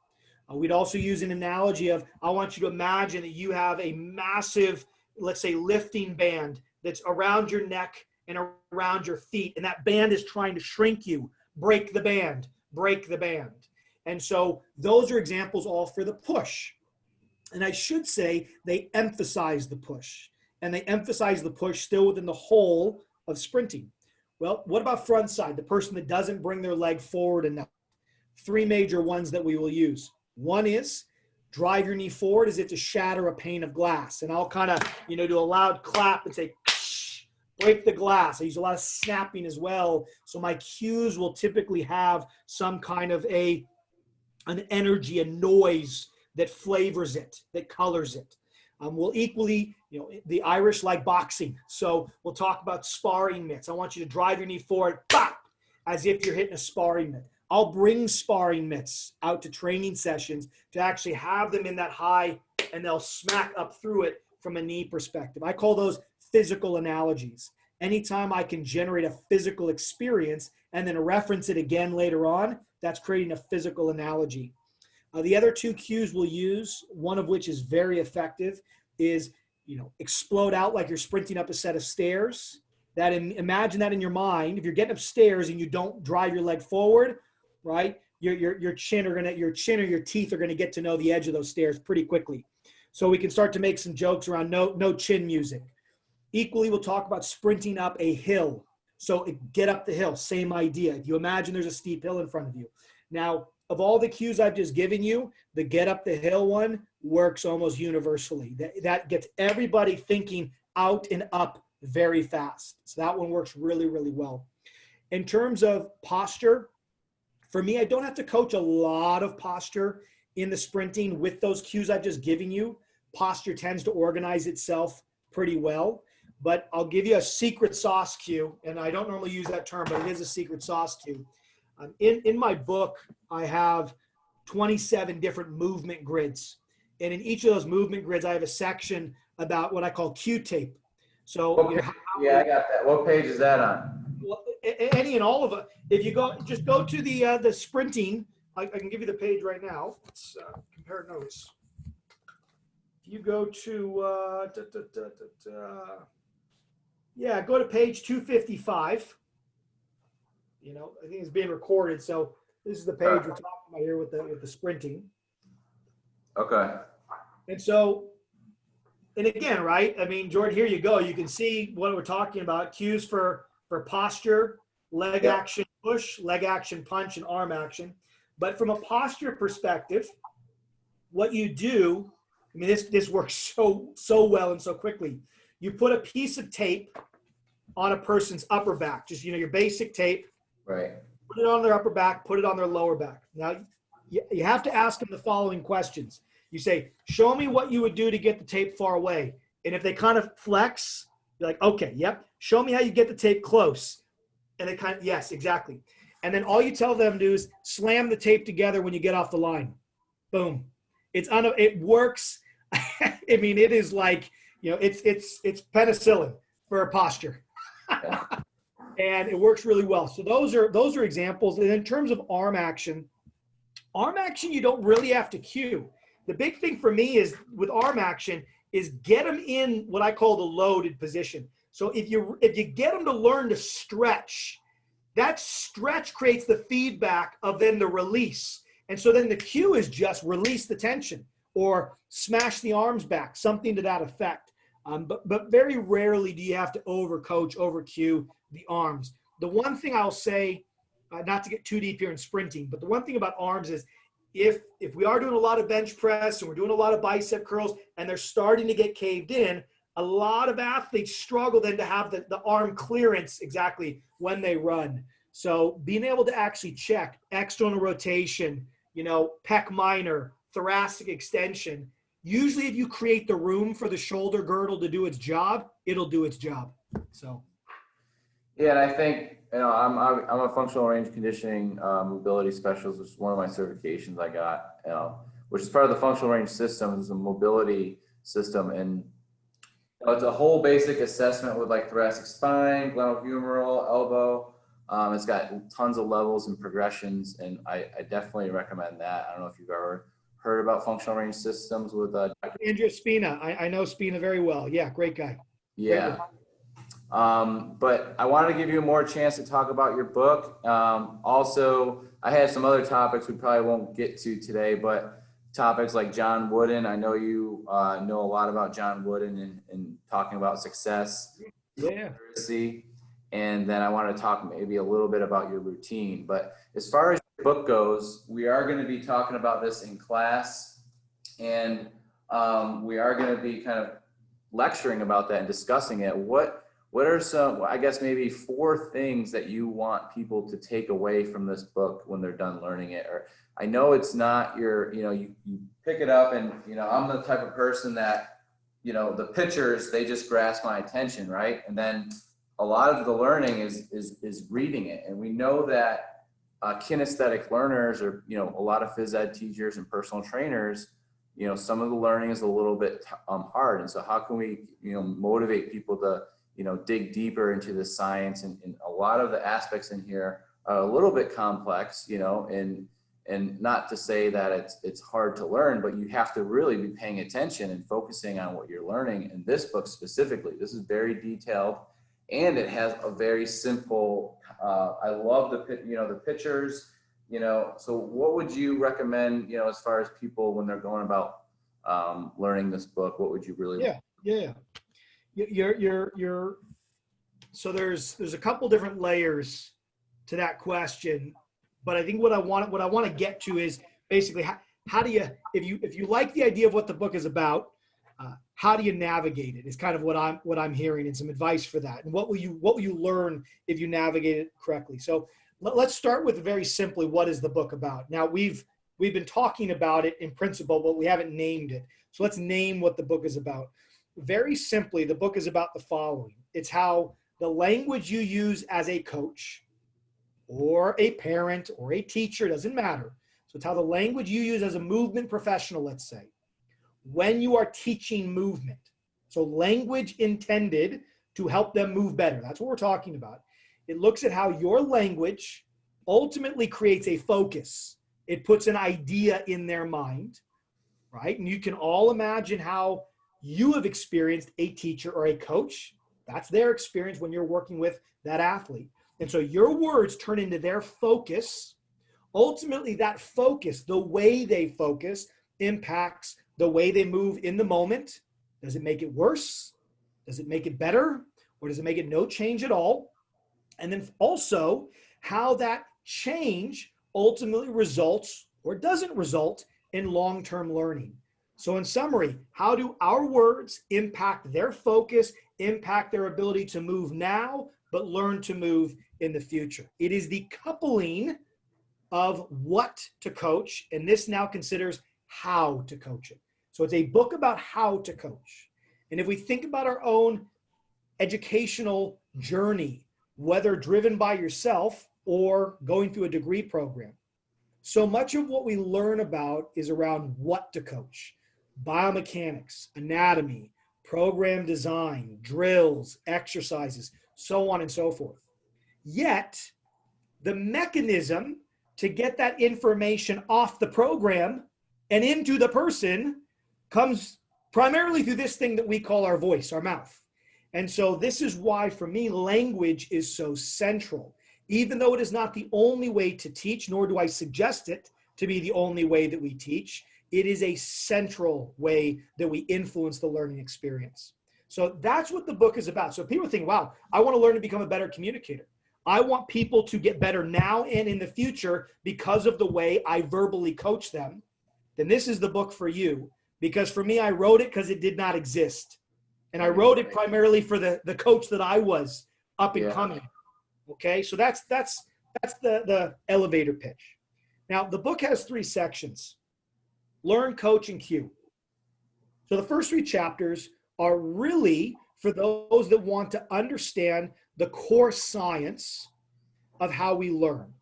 We'd also use an analogy of, I want you to imagine that you have a massive, let's say, lifting band that's around your neck and around your feet, and that band is trying to shrink you. Break the band, break the band. And so those are examples all for the push. And I should say they emphasize the push, and they emphasize the push still within the whole of sprinting. Well, what about front side, the person that doesn't bring their leg forward enough? 3 major ones that we will use. One is drive your knee forward as if to shatter a pane of glass. And I'll kind of, you know, do a loud clap and say, break the glass. I use a lot of snapping as well. So my cues will typically have some kind of an energy, a noise that flavors it, that colors it. We'll equally, you know, the Irish like boxing. So we'll talk about sparring mitts. I want you to drive your knee forward, bop, as if you're hitting a sparring mitt. I'll bring sparring mitts out to training sessions to actually have them in that high, and they'll smack up through it from a knee perspective. I call those physical analogies. Anytime I can generate a physical experience and then reference it again later on, that's creating a physical analogy. The other two cues we'll use, one of which is very effective, is, explode out like you're sprinting up a set of stairs. Imagine that in your mind. If you're getting upstairs and you don't drive your leg forward, right, your chin or your teeth are gonna get to know the edge of those stairs pretty quickly. So we can start to make some jokes around no chin music. Equally, we'll talk about sprinting up a hill. So get up the hill, same idea. If you imagine there's a steep hill in front of you. Now, of all the cues I've just given you, the get up the hill one works almost universally. That gets everybody thinking out and up very fast. So that one works really, really well. In terms of posture, for me, I don't have to coach a lot of posture in the sprinting with those cues I've just given you. Posture tends to organize itself pretty well. But I'll give you a secret sauce cue, and I don't normally use that term, but it is a secret sauce cue. In my book, I have 27 different movement grids. And in each of those movement grids, I have a section about what I call cue tape. So, yeah, I got that. What page is that on? Well, any and all of it. If you just go to the sprinting, I can give you the page right now. Let's compare notes. If you go to, go to page 255. I think it's being recorded, so this is the page we're talking about here with the sprinting. Okay. And so, and again, right? I mean, Jordan, here you go. You can see what we're talking about. Cues for posture, leg action push, leg action punch, and arm action. But from a posture perspective, what you do, I mean, this works so well and so quickly. You put a piece of tape on a person's upper back, just, your basic tape. Right. Put it on their upper back, put it on their lower back. Now, you have to ask them the following questions. You say, show me what you would do to get the tape far away. And if they kind of flex, you're like, okay, yep. Show me how you get the tape close. And they kind of, yes, exactly. And then all you tell them to do is slam the tape together when you get off the line. Boom. It works. I mean, it is like, it's penicillin for a posture. And it works really well. So those are examples. And in terms of arm action, you don't really have to cue. The big thing for me is with arm action is get them in what I call the loaded position. So if you get them to learn to stretch, that stretch creates the feedback of then the release. And so then the cue is just release the tension or smash the arms back, something to that effect. But very rarely do you have to overcoach, overcue the arms. The one thing I'll say, not to get too deep here in sprinting, but the one thing about arms is if we are doing a lot of bench press and we're doing a lot of bicep curls and they're starting to get caved in, a lot of athletes struggle then to have the arm clearance exactly when they run. So being able to actually check external rotation, pec minor, thoracic extension, usually if you create the room for the shoulder girdle to do its job, it'll do its job. So. Yeah, and I think, I'm a functional range conditioning mobility specialist, which is one of my certifications I got, which is part of the functional range system. It's a mobility system, and it's a whole basic assessment with like thoracic spine, glenohumeral, elbow. It's got tons of levels and progressions, and I definitely recommend that. I don't know if you've ever heard about functional range systems with Andrew Spina. I know Spina very well. Yeah, great guy. Yeah. But I wanted to give you more chance to talk about your book. Also, I had some other topics we probably won't get to today, but topics like John Wooden. I know you know a lot about John Wooden and talking about success, literacy, and then I want to talk maybe a little bit about your routine. But as far as your book goes, we are going to be talking about this in class, and we are going to be kind of lecturing about that and discussing it. What are some, I guess maybe 4 things that you want people to take away from this book when they're done learning it? Or I know it's not your, you pick it up and, I'm the type of person that, the pictures, they just grasp my attention, right? And then a lot of the learning is reading it. And we know that kinesthetic learners, or, you know, a lot of phys ed teachers and personal trainers, you know, some of the learning is a little bit hard. And so how can we, you know, motivate people to, you know, dig deeper into the science, and a lot of the aspects in here are a little bit complex, you know, and not to say that it's hard to learn, but you have to really be paying attention and focusing on what you're learning. In this book specifically, this is very detailed, and it has a very simple, I love the pictures, you know. So what would you recommend, you know, as far as people when they're going about learning this book, what would you really? Yeah. You're so there's a couple different layers to that question, but I think what I want to get to is basically how do you, if you like the idea of what the book is about, how do you navigate it is kind of what I'm hearing, and some advice for that. And what will you learn if you navigate it correctly? So let's start with very simply, what is the book about? Now we've been talking about it in principle, but we haven't named it. So let's name what the book is about. Very simply, the book is about the following. It's how the language you use as a coach or a parent or a teacher, doesn't matter. So it's how the language you use as a movement professional, let's say, when you are teaching movement. So language intended to help them move better. That's what we're talking about. It looks at how your language ultimately creates a focus. It puts an idea in their mind, right? And you can all imagine how you have experienced a teacher or a coach. That's their experience when you're working with that athlete. And so your words turn into their focus. Ultimately, that focus, the way they focus, impacts the way they move in the moment. Does it make it worse? Does it make it better? Or does it make it no change at all? And then also how that change ultimately results or doesn't result in long-term learning. So in summary, how do our words impact their focus, impact their ability to move now, but learn to move in the future? It is the coupling of what to coach, and this now considers how to coach it. So it's a book about how to coach. And if we think about our own educational journey, whether driven by yourself or going through a degree program, so much of what we learn about is around what to coach. Biomechanics, anatomy, program design, drills, exercises, so on and so forth. Yet, the mechanism to get that information off the program and into the person comes primarily through this thing that we call our voice, our mouth. And so this is why, for me, language is so central. Even though it is not the only way to teach, nor do I suggest it to be the only way that we teach, it is a central way that we influence the learning experience. So that's what the book is about. So people think, wow, I want to learn to become a better communicator. I want people to get better now and in the future because of the way I verbally coach them. Then this is the book for you. Because for me, I wrote it because it did not exist. And I wrote it primarily for the coach that I was up and coming. Okay, so that's the elevator pitch. Now, the book has 3 sections: learn, coach, and cue. So the first 3 chapters are really for those that want to understand the core science of how we learn.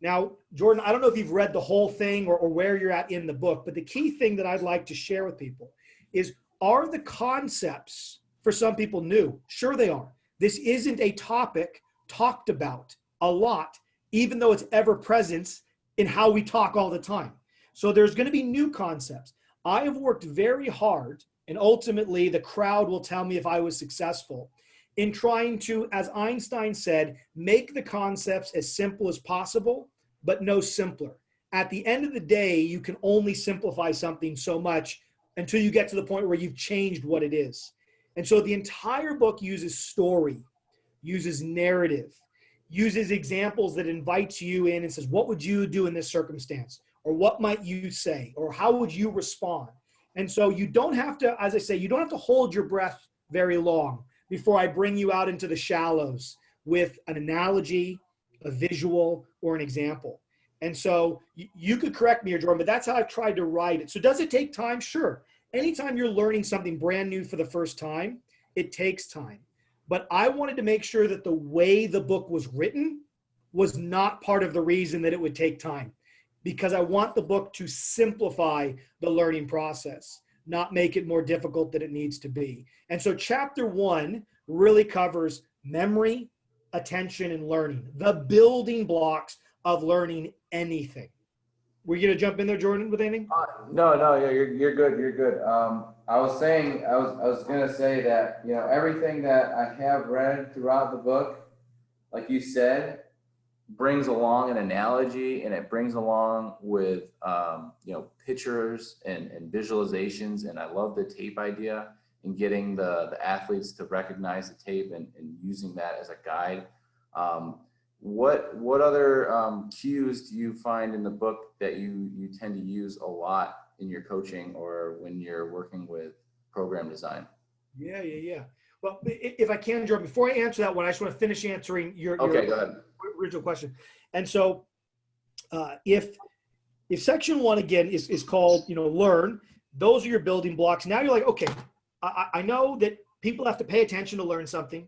Now, Jordan, I don't know if you've read the whole thing or where you're at in the book, but the key thing that I'd like to share with people is, are the concepts for some people new? Sure they are. This isn't a topic talked about a lot, even though it's ever present in how we talk all the time. So there's going to be new concepts. I have worked very hard, and ultimately the crowd will tell me if I was successful, in trying to, as Einstein said, make the concepts as simple as possible, but no simpler. At the end of the day, you can only simplify something so much until you get to the point where you've changed what it is. And so the entire book uses story, uses narrative, uses examples that invites you in and says, what would you do in this circumstance? Or what might you say? Or how would you respond? And so you don't have to, as I say, you don't have to hold your breath very long before I bring you out into the shallows with an analogy, a visual, or an example. And so you could correct me or Jordan, but that's how I've tried to write it. So does it take time? Sure. Anytime you're learning something brand new for the first time, it takes time. but I wanted to make sure that the way the book was written was not part of the reason that it would take time, because I want the book to simplify the learning process, not make it more difficult than it needs to be. And so chapter 1 really covers memory, attention, and learning, the building blocks of learning anything. Were you going to jump in there, Jordan, with anything? No, yeah, you're good. You're good. I was gonna say that, everything that I have read throughout the book, like you said, brings along an analogy, and it brings along with, pictures and visualizations. And I love the tape idea and getting the athletes to recognize the tape and using that as a guide. What other cues do you find in the book that you tend to use a lot in your coaching or when you're working with program design? Yeah. Well, if I can, Jordan, before I answer that one, I just want to finish answering your Go ahead. original question. And so if section 1 again is called, learn, those are your building blocks. Now you're like, okay, I know that people have to pay attention to learn something.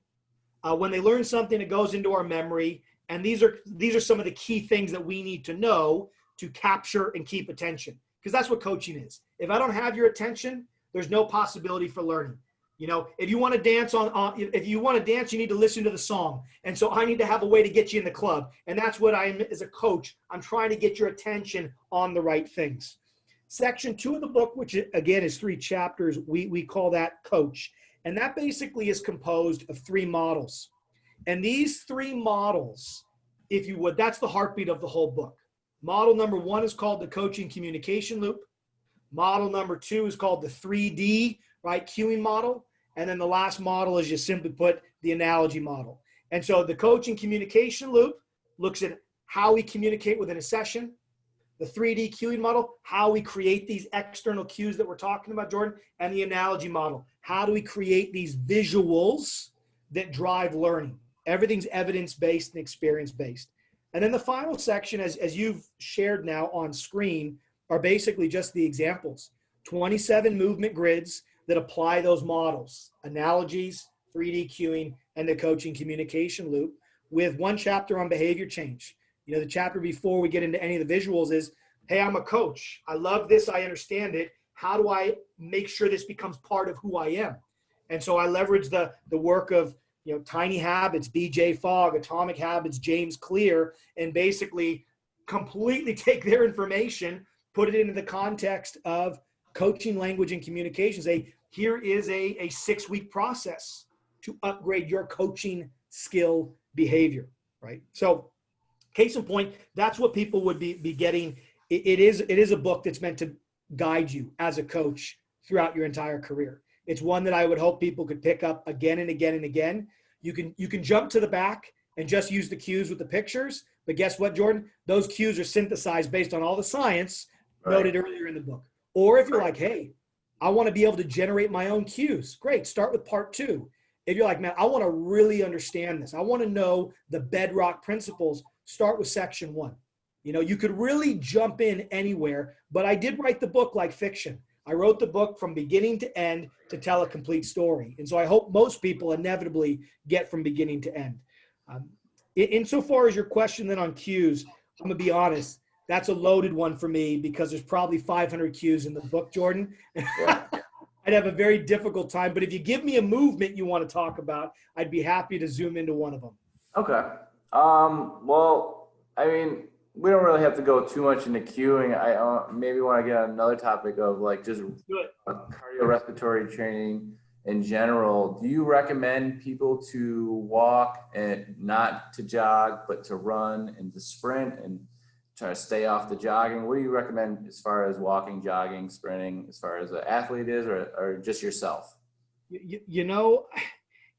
When they learn something, it goes into our memory. And these are some of the key things that we need to know to capture and keep attention, because that's what coaching is. If I don't have your attention, there's no possibility for learning. If you want to dance if you want to dance, you need to listen to the song. And so I need to have a way to get you in the club. And that's what I am as a coach. I'm trying to get your attention on the right things. Section 2 of the book, which again is 3 chapters, we call that coach. And that basically is composed of 3 models. And these 3 models, if you would, that's the heartbeat of the whole book. Model number 1 is called the coaching communication loop. Model number 2 is called the 3D, right, cueing model. And then the last model is just simply put the analogy model. And so the coaching communication loop looks at how we communicate within a session. The 3D cueing model, how we create these external cues that we're talking about, Jordan. And the analogy model, how do we create these visuals that drive learning? Everything's evidence-based and experience-based. And then the final section, as you've shared now on screen, are basically just the examples. 27 movement grids that apply those models, analogies, 3D cueing, and the coaching communication loop, with 1 chapter on behavior change. The chapter before we get into any of the visuals is, hey, I'm a coach. I love this. I understand it. How do I make sure this becomes part of who I am? And so I leverage the work of Tiny Habits, BJ Fogg, Atomic Habits, James Clear, and basically completely take their information, put it into the context of coaching, language, and communication. Say, here is a 6-week process to upgrade your coaching skill behavior, right? So case in point, that's what people would be getting. It is a book that's meant to guide you as a coach throughout your entire career. It's one that I would hope people could pick up again and again and again. You can jump to the back and just use the cues with the pictures. But guess what, Jordan? Those cues are synthesized based on all the science noted earlier in the book. Or if you're like, hey, I want to be able to generate my own cues. Great. Start with part 2. If you're like, man, I want to really understand this. I want to know the bedrock principles. Start with section 1. You could really jump in anywhere, but I did write the book like fiction. I wrote the book from beginning to end to tell a complete story. And so I hope most people inevitably get from beginning to end. Insofar as your question then on cues, I'm going to be honest, that's a loaded one for me because there's probably 500 cues in the book, Jordan. Yeah. I'd have a very difficult time. But if you give me a movement you want to talk about, I'd be happy to zoom into one of them. Okay. Well, I mean, we don't really have to go too much into cueing. I maybe want to get on another topic of like just cardiorespiratory training in general. Do you recommend people to walk and not to jog, but to run and to sprint and try to stay off the jogging? What do you recommend as far as walking, jogging, sprinting, as far as an athlete is, or just yourself?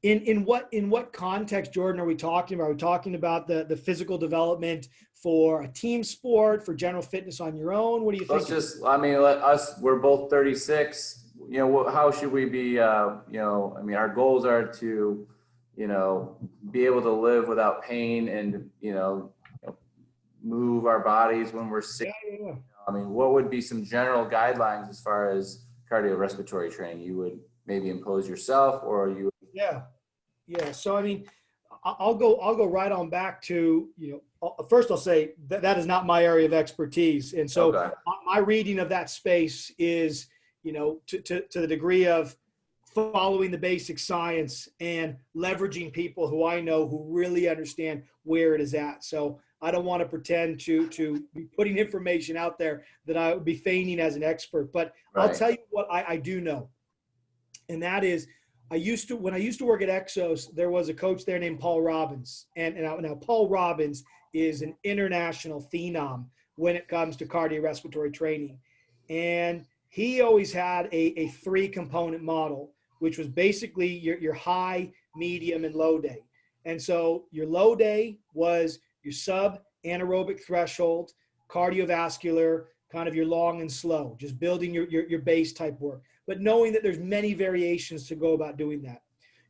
In what context, Jordan, are we talking about? Are we talking about the physical development for a team sport, for general fitness on your own? What do you think? Let us, we're both 36. How should we be, our goals are to, be able to live without pain and, move our bodies when we're sick. Yeah. What would be some general guidelines as far as cardiorespiratory training you would maybe impose yourself, or you? Yeah. Yeah. So, I mean, I'll go right on back to, first I'll say that that is not my area of expertise. And so Okay. my reading of that space is, to the degree of following the basic science and leveraging people who I know who really understand where it is at. So I don't want to pretend to be putting information out there that I would be feigning as an expert, but I'll Right. tell you what I do know. And that is, when I used to work at Exos, there was a coach there named Paul Robbins. And now Paul Robbins is an international phenom when it comes to cardiorespiratory training. And he always had a three component model, which was basically your high, medium, and low day. And so your low day was your sub anaerobic threshold, cardiovascular, kind of your long and slow, just building your base type work, but knowing that there's many variations to go about doing that.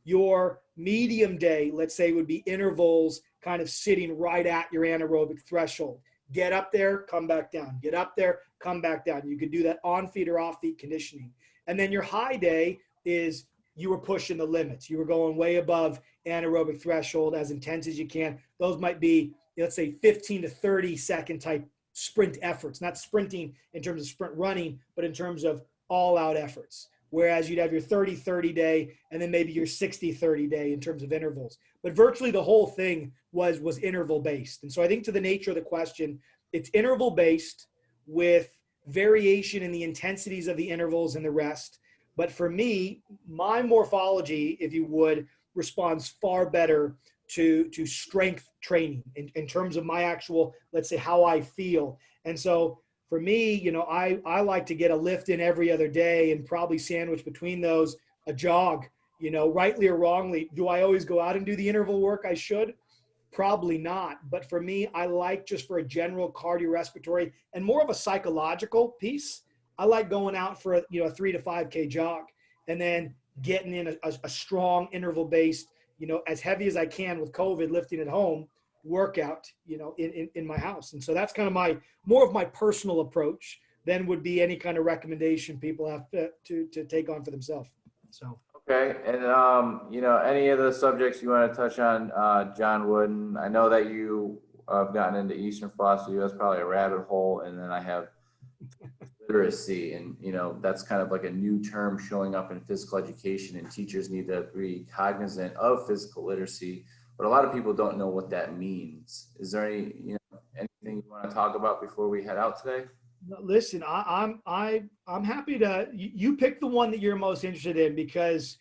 Your medium day, let's say, would be intervals kind of sitting right at your anaerobic threshold. Get up there, come back down. Get up there, come back down. You could do that on feet or off feet conditioning. And then your high day is you were pushing the limits. You were going way above anaerobic threshold as intense as you can. Those might be, let's say, 15 to 30 second type sprint efforts, not sprinting in terms of sprint running, but in terms of all out efforts. Whereas you'd have your 30-30 day and then maybe your 60-30 day in terms of intervals. But virtually the whole thing was interval based. And so I think, to the nature of the question, it's interval based with variation in the intensities of the intervals and the rest. But for me, my morphology, if you would, responds far better to strength training in terms of my actual, let's say, how I feel. And so for me, I like to get a lift in every other day and probably sandwich between those a jog, rightly or wrongly. Do I always go out and do the interval work I should? Probably not. But for me, I like, just for a general cardiorespiratory and more of a psychological piece, I like going out for a 3 to 5K jog and then getting in a strong interval based, as heavy as I can with COVID, lifting at home workout, in my house. And so that's kind of more of my personal approach than would be any kind of recommendation people have to take on for themselves. So. Okay. And, any of the subjects you want to touch on, John Wooden? I know that you have gotten into Eastern philosophy. That's probably a rabbit hole. And then I have literacy, and that's kind of like a new term showing up in physical education, and teachers need to be cognizant of physical literacy, but a lot of people don't know what that means. Is there anything you want to talk about before we head out today? Listen, I'm happy to you pick the one that you're most interested in, because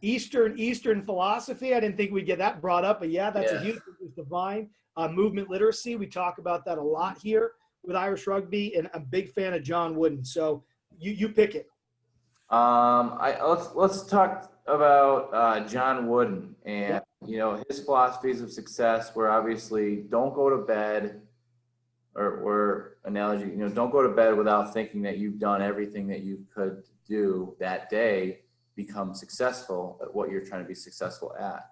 Eastern philosophy, I didn't think we'd get that brought up, but that's a huge divine. Movement literacy, we talk about that a lot here with Irish Rugby, and I'm a big fan of John Wooden. So you pick it. Let's talk about John Wooden, and his philosophies of success were obviously don't go to bed, or analogy, don't go to bed without thinking that you've done everything that you could do that day, become successful at what you're trying to be successful at.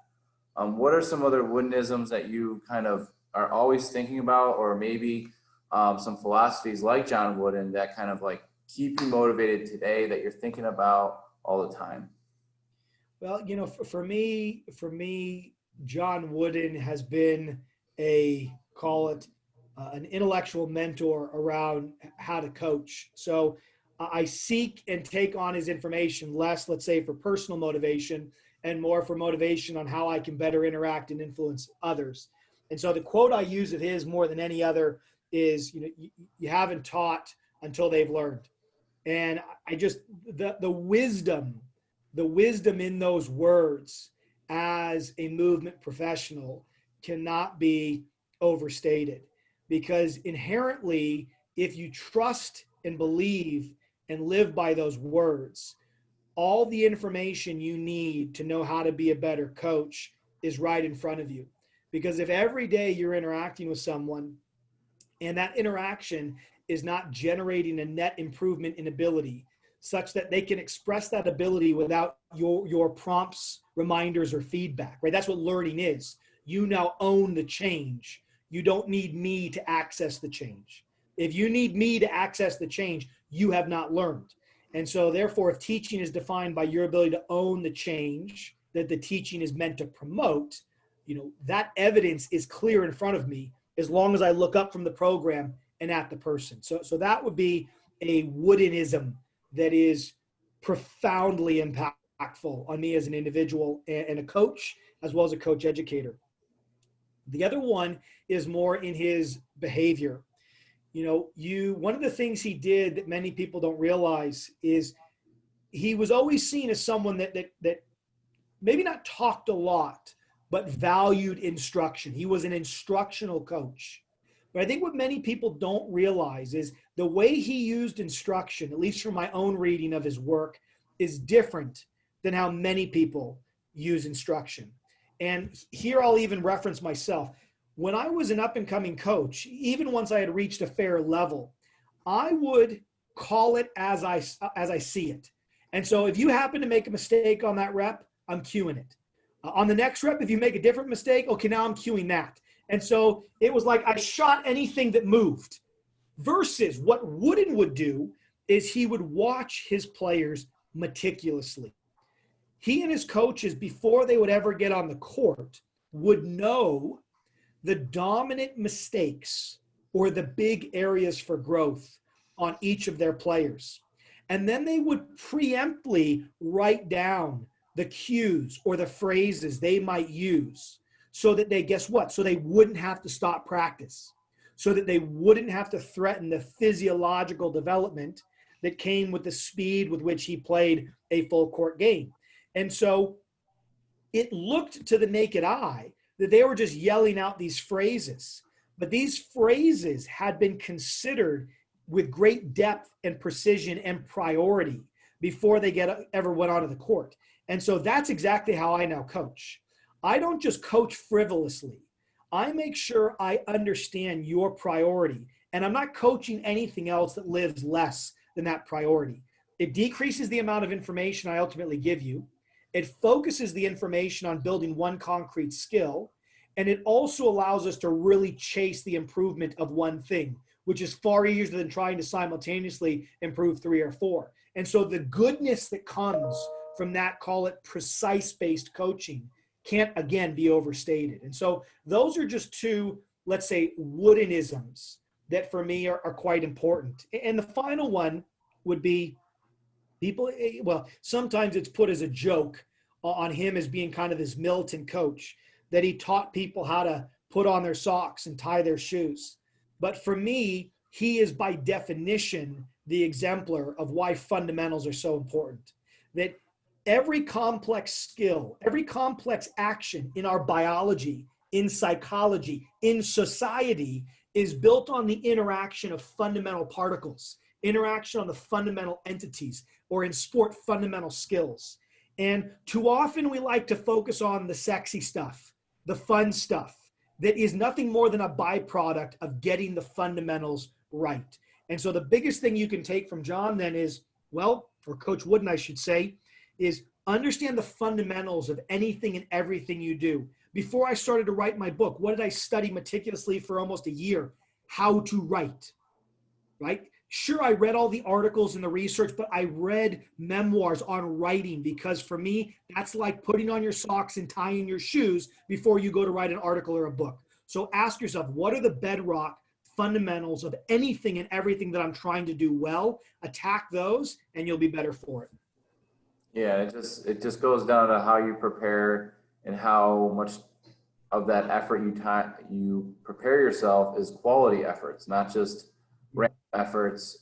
What are some other Woodenisms that you kind of are always thinking about, or maybe some philosophies like John Wooden that kind of like keep you motivated today, that you're thinking about all the time? Well, for me, John Wooden has been call it an intellectual mentor around how to coach. So I seek and take on his information less, let's say, for personal motivation, and more for motivation on how I can better interact and influence others. And so the quote I use of his more than any other is, you haven't taught until they've learned. And I just, the wisdom in those words as a movement professional cannot be overstated, because inherently, if you trust and believe and live by those words, all the information you need to know how to be a better coach is right in front of you. Because if every day you're interacting with someone and that interaction is not generating a net improvement in ability such that they can express that ability without your prompts, reminders, or feedback, right? That's what learning is. You now own the change. You don't need me to access the change. If you need me to access the change, you have not learned. And so therefore, if teaching is defined by your ability to own the change that the teaching is meant to promote, that evidence is clear in front of me as long as I look up from the program and at the person. So that would be a Woodenism that is profoundly impactful on me as an individual and a coach, as well as a coach educator. The other one is more in his behavior. One of the things he did that many people don't realize is he was always seen as someone that maybe not talked a lot, but valued instruction. He was an instructional coach. But I think what many people don't realize is the way he used instruction, at least from my own reading of his work, is different than how many people use instruction. And here I'll even reference myself. When I was an up-and-coming coach, even once I had reached a fair level, I would call it as I see it. And so if you happen to make a mistake on that rep, I'm cueing it. On the next rep, if you make a different mistake, okay, now I'm cueing that. And so it was like I shot anything that moved. Versus what Wooden would do is he would watch his players meticulously. He and his coaches, before they would ever get on the court, would know the dominant mistakes or the big areas for growth on each of their players. And then they would preemptly write down the cues or the phrases they might use so that they, guess what? So they wouldn't have to stop practice, so that they wouldn't have to threaten the physiological development that came with the speed with which he played a full court game. And so it looked to the naked eye that they were just yelling out these phrases, but these phrases had been considered with great depth and precision and priority before they ever went onto the court. And so that's exactly how I now coach. I don't just coach frivolously. I make sure I understand your priority, and I'm not coaching anything else that lives less than that priority. It decreases the amount of information I ultimately give you. It focuses the information on building one concrete skill, and it also allows us to really chase the improvement of one thing, which is far easier than trying to simultaneously improve 3 or 4. And so the goodness that comes from that, call it precise-based coaching, can't, again, be overstated. And so those are just two, let's say, Woodenisms that for me are quite important. And the final one would be people, well, sometimes it's put as a joke on him as being kind of this militant coach, that he taught people how to put on their socks and tie their shoes. But for me, he is by definition the exemplar of why fundamentals are so important. That every complex skill, every complex action in our biology, in psychology, in society is built on the interaction of fundamental particles, interaction on the fundamental entities, or in sport, fundamental skills. And too often we like to focus on the sexy stuff, the fun stuff, that is nothing more than a byproduct of getting the fundamentals right. And so the biggest thing you can take from John then is, well, or Coach Wooden, I should say, is understand the fundamentals of anything and everything you do. Before I started to write my book, what did I study meticulously for almost a year? How to write, right? Sure, I read all the articles and the research, but I read memoirs on writing because for me, that's like putting on your socks and tying your shoes before you go to write an article or a book. So ask yourself, what are the bedrock fundamentals of anything and everything that I'm trying to do well? Attack those and you'll be better for it. Yeah, it just goes down to how you prepare and how much of that effort you prepare yourself is quality efforts, not just random efforts,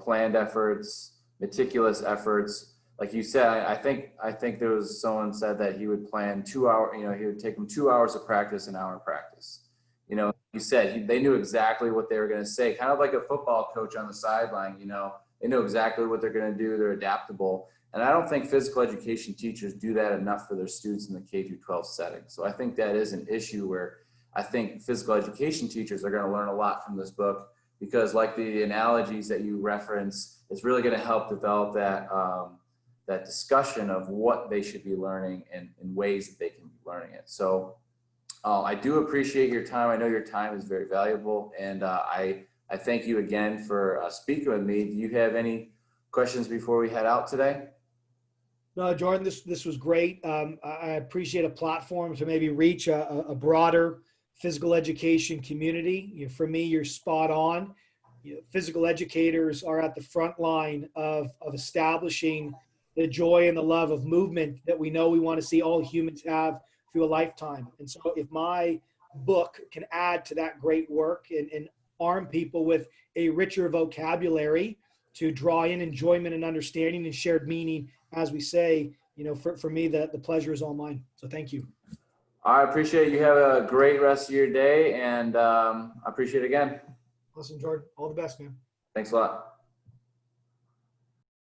planned efforts, meticulous efforts. Like you said, I think there was someone said that he would plan 2 hours, he would take them 2 hours of practice, an hour of practice. You said they knew exactly what they were going to say, kind of like a football coach on the sideline, they know exactly what they're going to do. They're adaptable. And I don't think physical education teachers do that enough for their students in the K through 12 setting. So I think that is an issue where I think physical education teachers are going to learn a lot from this book, because like the analogies that you reference, it's really going to help develop that discussion of what they should be learning and ways that they can be learning it. So I do appreciate your time. I know your time is very valuable, and I thank you again for speaking with me. Do you have any questions before we head out today? No, Jordan, this was great. I appreciate a platform to maybe reach a broader physical education community. For me, you're spot on. Physical educators are at the front line of establishing the joy and the love of movement that we know we want to see all humans have through a lifetime. And so if my book can add to that great work and arm people with a richer vocabulary to draw in enjoyment and understanding and shared meaning, as we say, for me, the pleasure is all mine. So thank you. I appreciate it. You have a great rest of your day, and I appreciate it again. Awesome, Jordan. All the best, man. Thanks a lot.